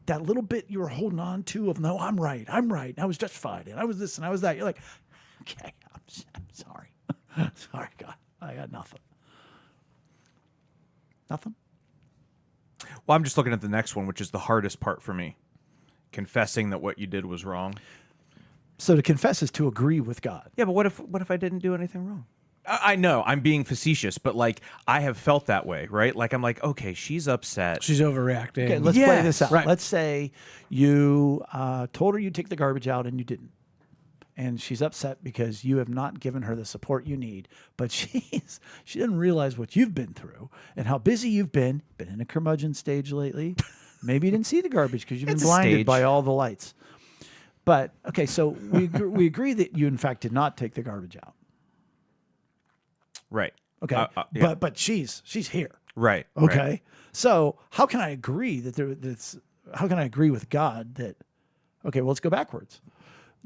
that little bit you were holding on to of, no, I'm right. And I was justified. And I was this and I was that. You're like, okay, I'm sorry. Sorry, God. I got nothing. Nothing? Well, I'm just looking at the next one, which is the hardest part for me. Confessing that what you did was wrong. So to confess is to agree with God. Yeah, but what if I didn't do anything wrong? I know I'm being facetious, but like I have felt that way, right? Like I'm like, okay, she's upset. She's overreacting. Okay, let's play this out. Right. Let's say you told her you'd take the garbage out and you didn't. And she's upset because you have not given her the support you need. But she doesn't realize what you've been through and how busy you've been in a curmudgeon stage lately. Maybe you didn't see the garbage because you've been It's a blinded stage. by all the lights. But, okay, so we agree that you, in fact, did not take the garbage out. Right. Okay. Yeah. But she's here. Right. Okay. Right. So how can I agree how can I agree with God that, okay, well, let's go backwards.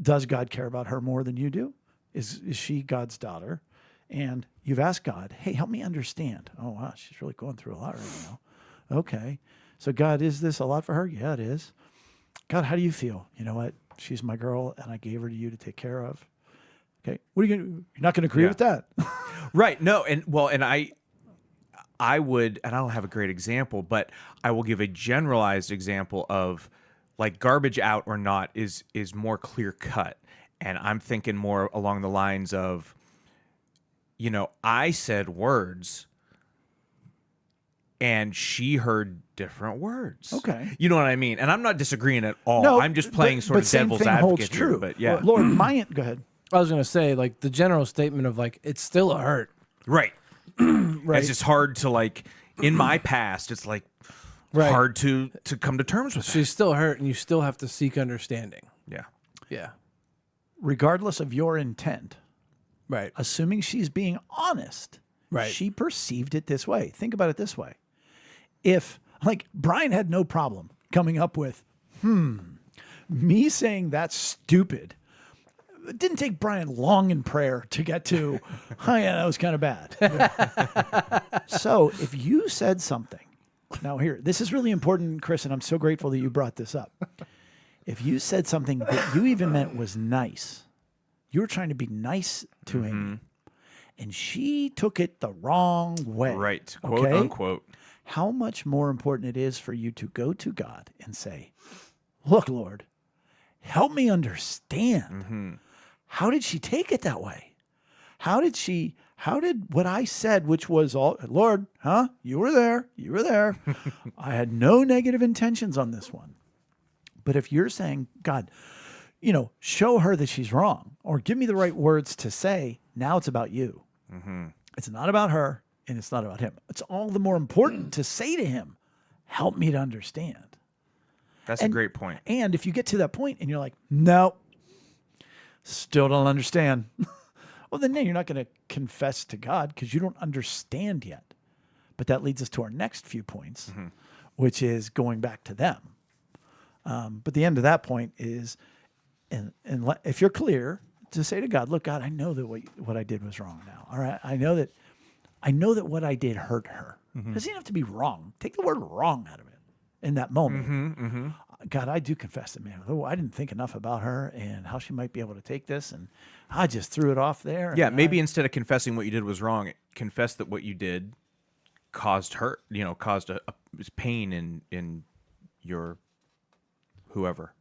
Does God care about her more than you do? Is she God's daughter? And you've asked God, hey, help me understand. Oh, wow, she's really going through a lot right now. Okay. So God, is this a lot for her? Yeah, it is. God, how do you feel? You know what? She's my girl, and I gave her to you to take care of. Okay, what are you gonna? You're not gonna agree with that. Right. No, and I would, and I don't have a great example, but I will give a generalized example of like garbage out or not is more clear cut. And I'm thinking more along the lines of, I said words and she heard different words. Okay. You know what I mean? And I'm not disagreeing at all. No, I'm just playing sort but of same devil's thing holds advocate here. true. But yeah. Lord, go ahead. I was gonna say like the general statement of like it's still a hurt. Right. Right. It's just hard to like, in my past, it's like Right. hard to come to terms with that. She's still hurt, and you still have to seek understanding. Yeah. Yeah. Regardless of your intent, Right. assuming she's being honest, Right. she perceived it this way. Think about it this way. If, like, Brian had no problem coming up with, me saying that's stupid. It didn't take Brian long in prayer to get to, oh, yeah, that was kind of bad. So if you said something, now here, this is really important, Chris, and I'm so grateful that you brought this up. If you said something that you even meant was nice, you were trying to be nice to Amy, and she took it the wrong way. Right. Quote okay? unquote. How much more important it is for you to go to God and say, look, Lord, help me understand. How did she take it that way? How did what I said, which was all, Lord, you were there. I had no negative intentions on this one. But if you're saying, God, show her that she's wrong, or give me the right words to say, now it's about you. It's not about her, and it's not about him. It's all the more important to say to him, help me to understand. That's a great point. And if you get to that point and you're like, no, still don't understand. Well, then you're not going to confess to God because you don't understand yet. But that leads us to our next few points, which is going back to them. But the end of that point is, and if you're clear, to say to God, look, God, I know that what I did was wrong now. All right, I know that what I did hurt her. It doesn't even have to be wrong. Take the word wrong out of it in that moment. God, I do confess that, man, I didn't think enough about her and how she might be able to take this, and I just threw it off there. Yeah, maybe instead of confessing what you did was wrong, confess that what you did caused hurt, caused a pain in your whoever.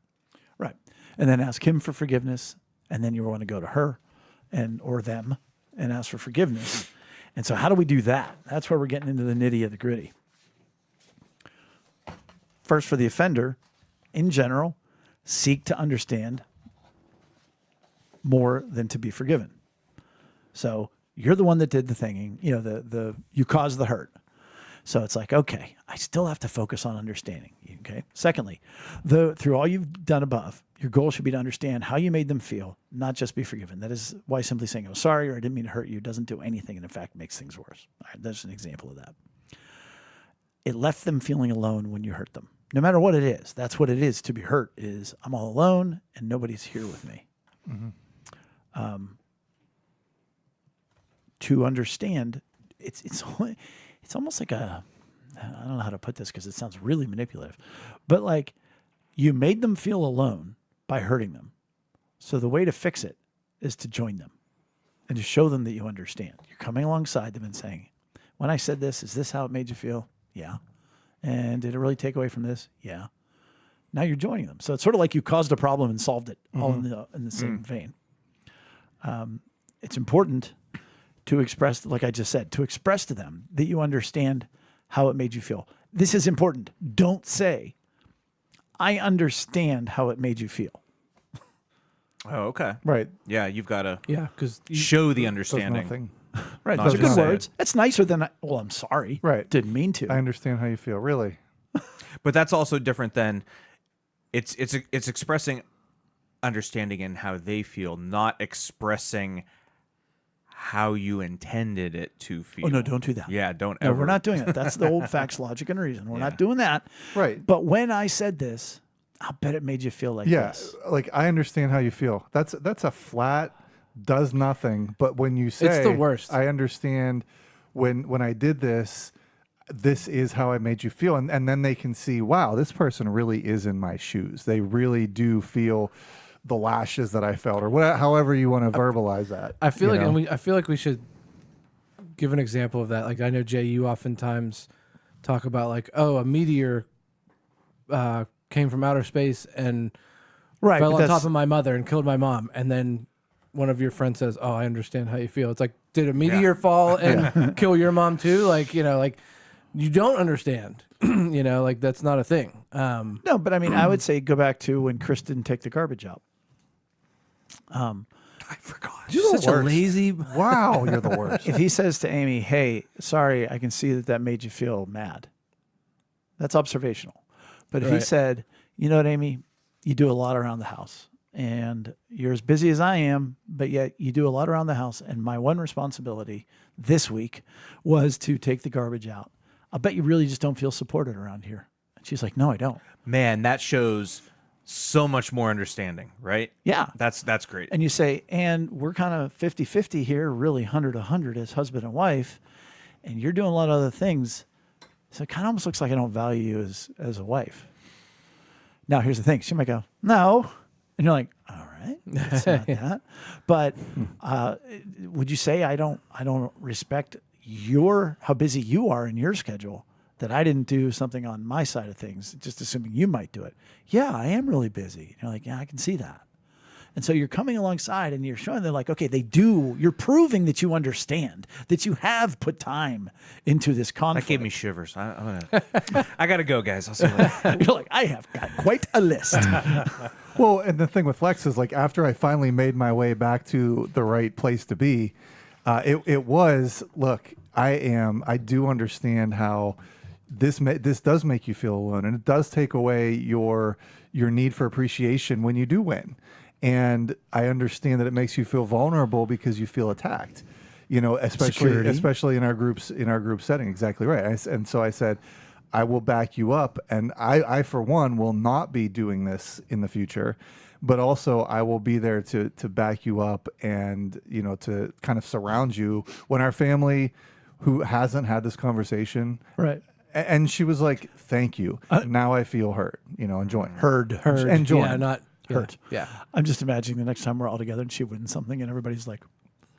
Right. And then ask him for forgiveness, and then you want to go to her or them and ask for forgiveness. And so how do we do that? That's where we're getting into the nitty of the gritty. First, for the offender, in general, seek to understand more than to be forgiven. So you're the one that did the thinging, you caused the hurt. So it's like, okay, I still have to focus on understanding. Okay. Secondly, through all you've done above, your goal should be to understand how you made them feel, not just be forgiven. That is why simply saying, I'm sorry, or I didn't mean to hurt you, doesn't do anything, and in fact makes things worse. All right, that's an example of that. It left them feeling alone when you hurt them. No matter what it is, that's what it is to be hurt, is I'm all alone and nobody's here with me. To understand, it's almost like I don't know how to put this because it sounds really manipulative, but like you made them feel alone by hurting them. So the way to fix it is to join them and to show them that you understand. You're coming alongside them and saying, when I said this, is this how it made you feel? Yeah. And did it really take away from this? Yeah. Now you're joining them. So it's sort of like you caused a problem and solved it all in the same vein. It's important to express, like I just said, to express to them that you understand how it made you feel. This is important. Don't say, I understand how it made you feel. Oh, okay. Right. Yeah, you've got to because show the Does understanding. nothing. Right. Not Those are just good say it. words. That's nicer than, I'm sorry. Right. Didn't mean to. I understand how you feel. Really. But that's also different than it's expressing understanding and how they feel, not expressing how you intended it to feel. Oh, no, don't do that. Yeah, don't No, ever. we're not doing it. That's the old facts, logic, and reason. We're not doing that. Right. But when I said this, I'll bet it made you feel like Yeah. this. Like I understand how you feel. That's a flat, does nothing. But when you say the worst. I understand when I did this, this is how I made you feel. And then they can see, wow, this person really is in my shoes. They really do feel the lashes that I felt, or whatever, however you want to verbalize that. I feel you like, know? and I feel like we should give an example of that. Like, I know, Jay, you oftentimes talk about like, oh, a meteor came from outer space and Right. fell but on top that's- of my mother and killed my mom. And then one of your friends says, oh, I understand how you feel. It's like, did a meteor fall and kill your mom too? Like, you know, like you don't understand, you know, like that's not a thing. No, but I mean, I would say go back to when Chris didn't take the garbage out. I forgot. You're such a worst. lazy. Wow, you're the worst. If he says to Amy, hey, sorry, I can see that made you feel mad, that's observational. But if he Right. said, you know what, Amy, you do a lot around the house and you're as busy as I am, but yet you do a lot around the house. And my one responsibility this week was to take the garbage out. I bet you really just don't feel supported around here. And she's like, no, I don't. Man, that shows so much more understanding, right? Yeah. That's great. And you say, and we're kind of 50-50 here, really 100-100 as husband and wife, and you're doing a lot of other things. So it kind of almost looks like I don't value you as a wife. Now, here's the thing. She might go, no. And you're like, all right, it's not that. But would you say I don't respect how busy you are in your schedule, that I didn't do something on my side of things, just assuming you might do it? Yeah, I am really busy. And you're like, yeah, I can see that. And so you're coming alongside and you're showing them like, okay, they do. You're proving that you understand, that you have put time into this conflict. That gave me shivers. I gotta go, guys. I'll see you later. You're like, I have got quite a list. Well, and the thing with Lex is like after I finally made my way back to the right place to be, it was, look, I do understand how this does make you feel alone, and it does take away your need for appreciation when you do win. And I understand that it makes you feel vulnerable because you feel attacked, you know, especially in our group setting. Exactly right. And so I said, I will back you up, and I for one will not be doing this in the future, but also I will be there to back you up and, you know, to kind of surround you when our family who hasn't had this conversation. Right. And she was like, thank you. Now I feel hurt, you know, enjoying Heard. and joined. Yeah, not Hurt. Yeah. I'm just imagining the next time we're all together and she wins something and everybody's like,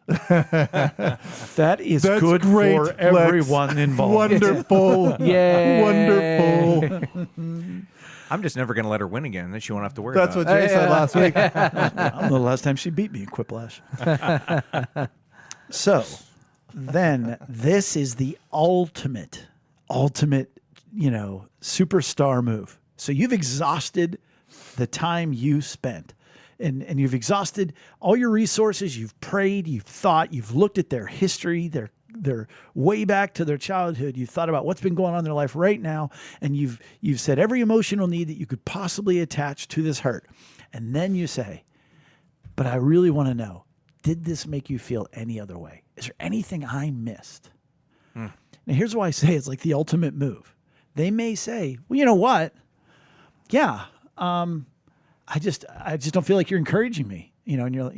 that is That's good great, for Lex. everyone involved. Wonderful. Yay. Wonderful. I'm just never gonna let her win again. Then she won't have to worry That's about what Jay said last week. I don't know the last time she beat me in Quiplash. So then this is the ultimate, you know, superstar move. So you've exhausted the time you spent and you've exhausted all your resources. You've prayed, you've thought, you've looked at their history, their way back to their childhood. You've thought about what's been going on in their life right now. And you've said every emotional need that you could possibly attach to this hurt. And then you say, but I really want to know, did this make you feel any other way? Is there anything I missed? Now, here's why I say it's like the ultimate move. They may say, well, you know what? Yeah, I just don't feel like you're encouraging me. You know, and you're,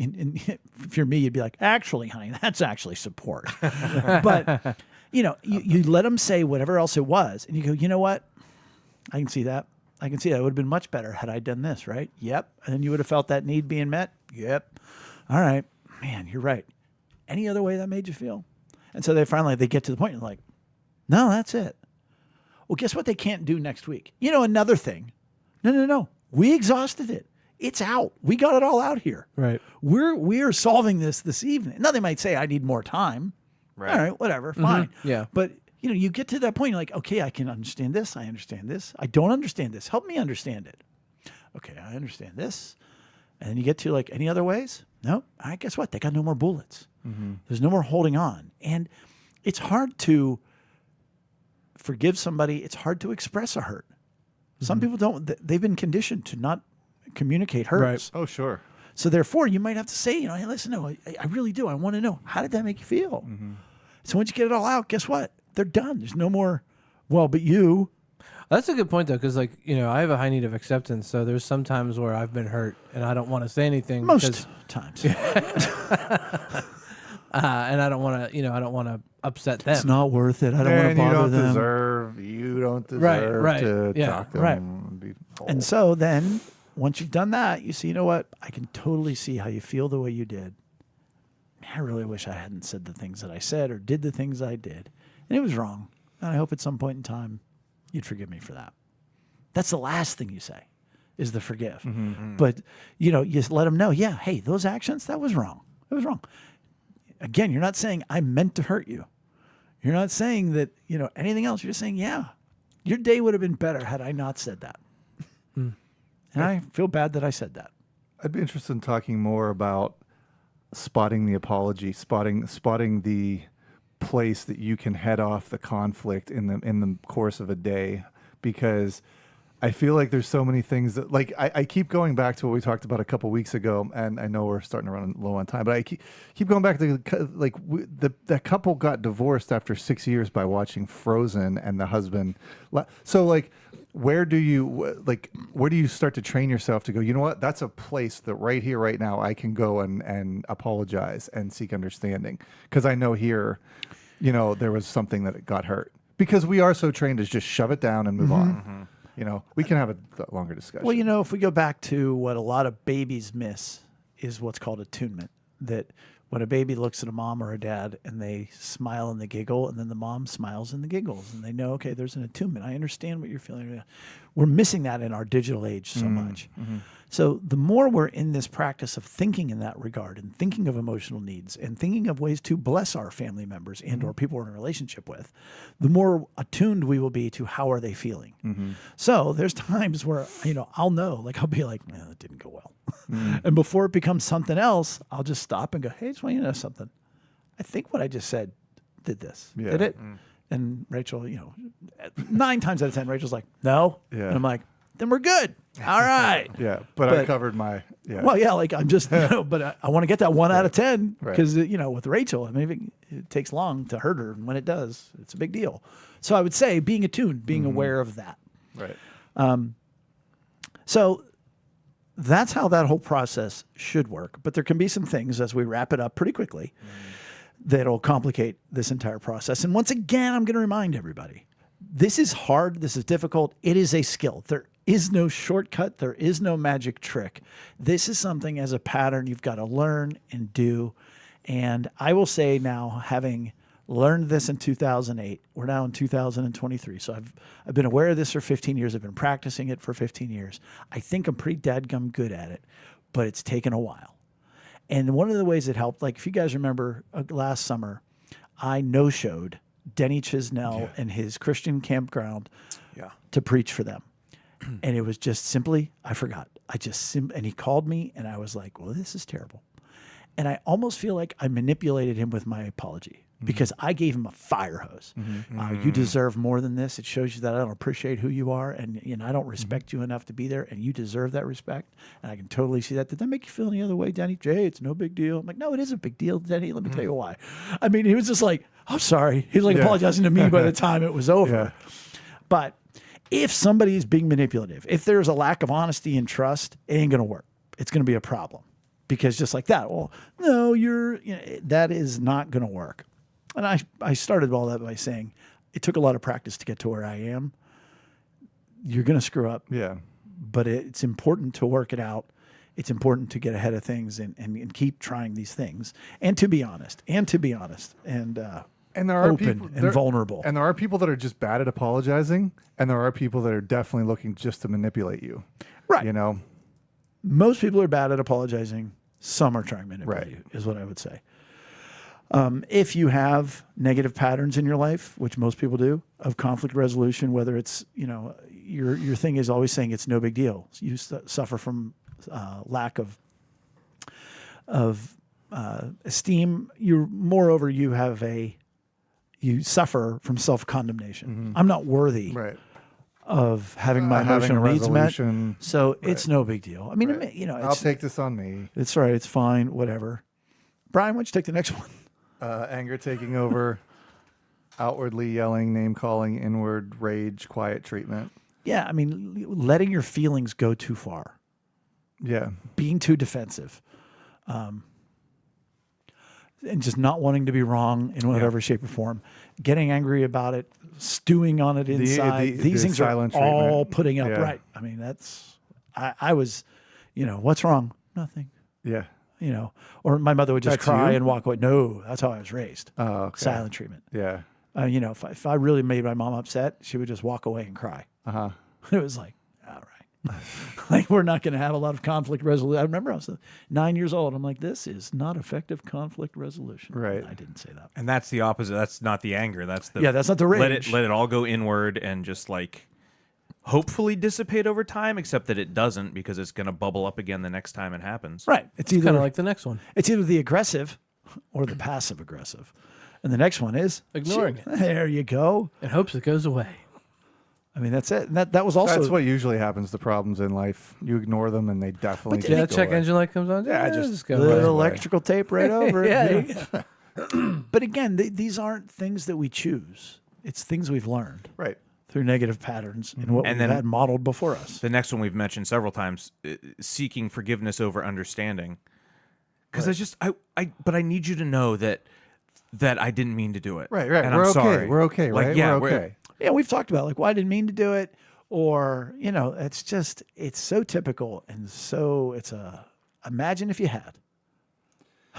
if you're me, you'd be like, actually, honey, that's actually support. But, you know, you let them say whatever else it was, and you go, you know what? I can see that. I can see that. It would have been much better had I done this, right? Yep. And then you would have felt that need being met. Yep. All right. Man, you're right. Any other way that made you feel? And so they get to the point and like, no, that's it. Well, guess what they can't do next week? You know, another thing. No. We exhausted it. It's out. We got it all out here. Right. We are solving this evening. Now they might say, I need more time. Right. All right, whatever, fine. Yeah. But you know, you get to that point, you're like, okay, I can understand this. I understand this. I don't understand this. Help me understand it. Okay, I understand this. And then you get to like, any other ways? No. All right, guess what? They got no more bullets. There's no more holding on. And it's hard to forgive somebody. It's hard to express a hurt. Some people don't. They've been conditioned to not communicate hurts. Right. Oh, sure. So therefore, you might have to say, you know, hey, listen, no, I really do. I want to know, how did that make you feel? So once you get it all out, guess what? They're done. There's no more, well, but you. That's a good point, though, because, like, you know, I have a high need of acceptance. So there's some times where I've been hurt and I don't want to say anything. Most times. and I don't want to, I don't want to upset them. It's not worth it. I don't want And to you bother don't them. you don't deserve Right, to yeah, talk to right. them. And be told. And so then, once you've done that, you see, you know what? I can totally see how you feel the way you did. I really wish I hadn't said the things that I said or did the things I did. And it was wrong. And I hope at some point in time you'd forgive me for that. That's the last thing you say is the forgive. But, you just let them know, yeah, hey, those actions, that was wrong. It was wrong. Again, you're not saying I meant to hurt you. You're not saying that, anything else. You're just saying, yeah, your day would have been better had I not said that. And I feel bad that I said that. I'd be interested in talking more about spotting the apology, spotting the place that you can head off the conflict in the course of a day, because I feel like there's so many things that, like, I keep going back to what we talked about a couple weeks ago, and I know we're starting to run low on time, but I keep going back to the couple got divorced after 6 years by watching Frozen, and the husband. So like, where do you start to train yourself to go, you know what? That's a place that right here, right now, I can go and apologize and seek understanding, because I know here, there was something that got hurt, because we are so trained to just shove it down and move on. We can have a longer discussion. Well, if we go back to what a lot of babies miss is what's called attunement. That when a baby looks at a mom or a dad and they smile and they giggle, and then the mom smiles and the giggles, and they know, okay, there's an attunement. I understand what you're feeling. We're missing that in our digital age so much. So the more we're in this practice of thinking in that regard and thinking of emotional needs and thinking of ways to bless our family members and or people we're in a relationship with, the more attuned we will be to how are they feeling. So there's times where, I'll know, like I'll be like, that didn't go well. And before it becomes something else, I'll just stop and go, hey, just want you to know something. I think what I just said did this. Yeah. Did it? And Rachel, 9 times out of 10, Rachel's like, no. Yeah. And I'm like, then we're good. All right. yeah, but I covered my Well, yeah, like I'm just, but I want to get that 1 out of 10 Right. because, with Rachel, I mean, it takes long to hurt her. And when it does, it's a big deal. So I would say being attuned, being aware of that. right. So that's how that whole process should work. But there can be some things as we wrap it up pretty quickly that'll complicate this entire process. And once again, I'm going to remind everybody, this is hard. This is difficult. It is a skill. There is no shortcut. There is no magic trick. This is something as a pattern you've got to learn and do. And I will say now, having learned this in 2008, we're now in 2023. So I've been aware of this for 15 years. I've been practicing it for 15 years. I think I'm pretty dadgum good at it, but it's taken a while. And one of the ways it helped, like if you guys remember last summer, I no-showed Denny Chisnell and his Christian campground to preach for them. And it was just simply, I forgot. And he called me and I was like, well, this is terrible. And I almost feel like I manipulated him with my apology because I gave him a fire hose. You deserve more than this. It shows you that I don't appreciate who you are and I don't respect you enough to be there, and you deserve that respect. And I can totally see that. Did that make you feel any other way, Denny? Jay, it's no big deal. I'm like, no, it is a big deal, Denny. Let me tell you why. I mean, he was just like, I'm sorry. He was like apologizing to me by the time it was over. But if somebody is being manipulative, if there's a lack of honesty and trust, it ain't going to work. It's going to be a problem. Because just like that, well, no, that is not going to work. And I started all that by saying it took a lot of practice to get to where I am. You're going to screw up. Yeah. But it's important to work it out. It's important to get ahead of things and keep trying these things and to be honest and there are open people and vulnerable. And there are people that are just bad at apologizing, and there are people that are definitely looking just to manipulate you. Right. Most people are bad at apologizing. Some are trying to manipulate you, is what I would say. If you have negative patterns in your life, which most people do, of conflict resolution, whether it's, your thing is always saying it's no big deal. You suffer from lack of esteem. Moreover, you suffer from self-condemnation. I'm not worthy of having my emotional needs met. So it's no big deal. I mean, I'll take this on me. It's right. It's fine. Whatever. Brian, why don't you take the next one? Anger taking over, outwardly yelling, name calling, inward rage, quiet treatment. Yeah. I mean, letting your feelings go too far. Yeah. Being too defensive. and just not wanting to be wrong in whatever shape or form, getting angry about it, stewing on it inside. These things are silent all treatment. putting up. Yeah. Right. I mean, I was, what's wrong? Nothing. Yeah. Or my mother would just That's cry you? and walk away. No, that's how I was raised. Oh, okay. Silent treatment. Yeah. If I really made my mom upset, she would just walk away and cry. Uh-huh. It was like, all right. Like, we're not going to have a lot of conflict resolution. I remember I was 9 years old. I'm like, this is not effective conflict resolution. Right. I didn't say that. And that's the opposite. That's not the anger. That's the That's not the rage. Let it all go inward and just like hopefully dissipate over time, except that it doesn't, because it's going to bubble up again the next time it happens. Right. It's Kind either of like the next one. it's either the aggressive or the passive aggressive. And the next one is Ignoring it. There you go. In hopes it goes away. I mean, that's it. And that was also That's what usually happens to problems in life. You ignore them and they definitely But Yeah, just that go check away. engine light comes on. Yeah, Yeah, just just go let the it away. electrical tape right over it. Yeah. But again, these aren't things that we choose. It's things we've learned Right. through negative patterns and what And we've then- had modeled before us. The next one we've mentioned several times, seeking forgiveness over understanding. Because but I need you to know that I didn't mean to do it. Right. And We're I'm okay. sorry. We're okay, Like, right? yeah, we're okay. Yeah, we've talked about well, I didn't mean to do it, or it's so typical, and so imagine if you had.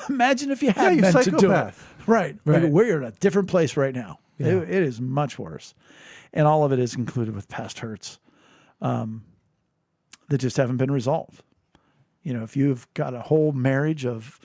Imagine if you had you meant to do it. psychopath. Right. Right. We're in a different place right now. It is much worse, and all of it is included with past hurts that just haven't been resolved. If you've got a whole marriage of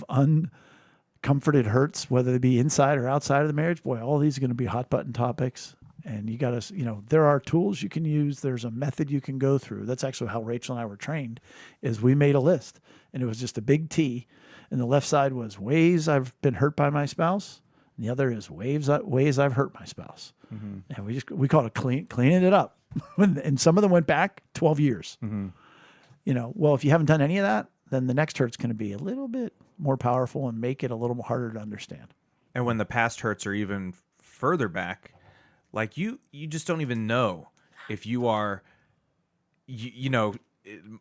uncomforted hurts, whether they be inside or outside of the marriage, boy, all these are going to be hot button topics. And you got to, there are tools you can use. There's a method you can go through. That's actually how Rachel and I were trained. Is we made a list, and it was just a big T, and the left side was ways I've been hurt by my spouse, and the other is ways I've hurt my spouse. And we called it cleaning it up, and some of them went back 12 years. Well, if you haven't done any of that, then the next hurt's going to be a little bit more powerful and make it a little harder to understand. And when the past hurts are even further back, like you just don't even know if you are,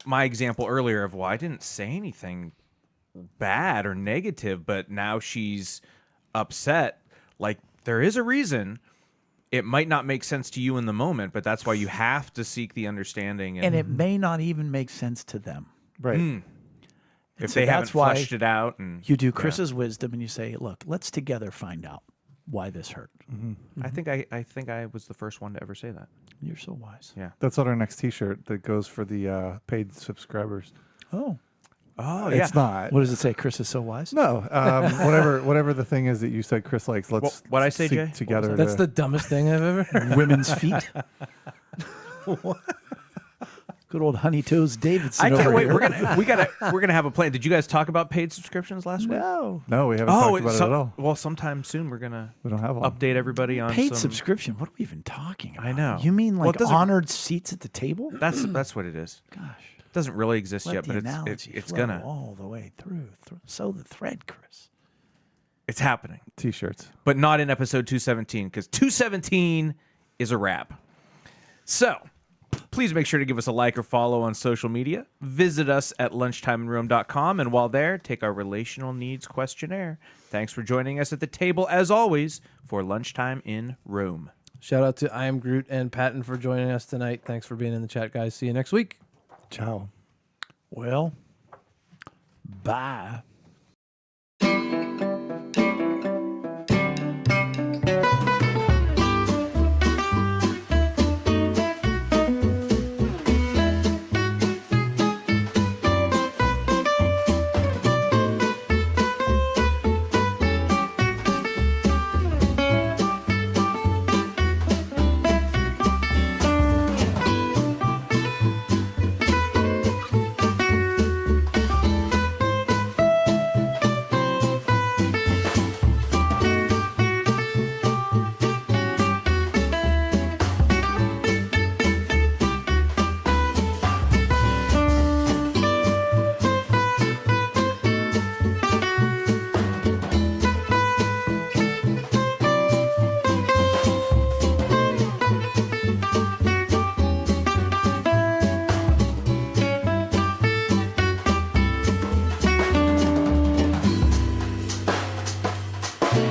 my example earlier of, well, I didn't say anything bad or negative, but now she's upset. Like, there is a reason. It might not make sense to you in the moment, but that's why you have to seek the understanding. And it may not even make sense to them. Right. if so they haven't that's why fleshed it out, and You do Chris's wisdom and you say, look, let's together find out why this hurt. I think I was the first one to ever say that. You're so wise. Yeah. That's on our next T-shirt that goes for the paid subscribers. Oh. Oh yeah. It's not. What does it say? Chris is so wise? No. Whatever the thing is that you said Chris likes. Let's what'd I say, seek Jay? What together. was That's to- the dumbest thing I've ever heard. Women's feet. Good old Honey Toes Davidson I can't over wait. here. We're gonna have a plan. Did you guys talk about paid subscriptions last week? No. No, we haven't talked about it at all. Well, sometime soon we're gonna We don't have one. update everybody on Paid some. subscription. What are we even talking about? I know. You mean Well, it like doesn't- honored seats at the table? That's what it is. Gosh. It doesn't really exist Let yet, the but analogy it's flow gonna. all the way through. Sew the thread, Chris. It's happening, T-shirts. but not in episode 217 because 217 is a wrap. So, please make sure to give us a like or follow on social media. Visit us at lunchtimeinrome.com, and while there, take our relational needs questionnaire. Thanks for joining us at the table, as always, for Lunchtime in Rome. Shout out to I Am Groot and Patton for joining us tonight. Thanks for being in the chat, guys. See you next week. Ciao. Well, bye.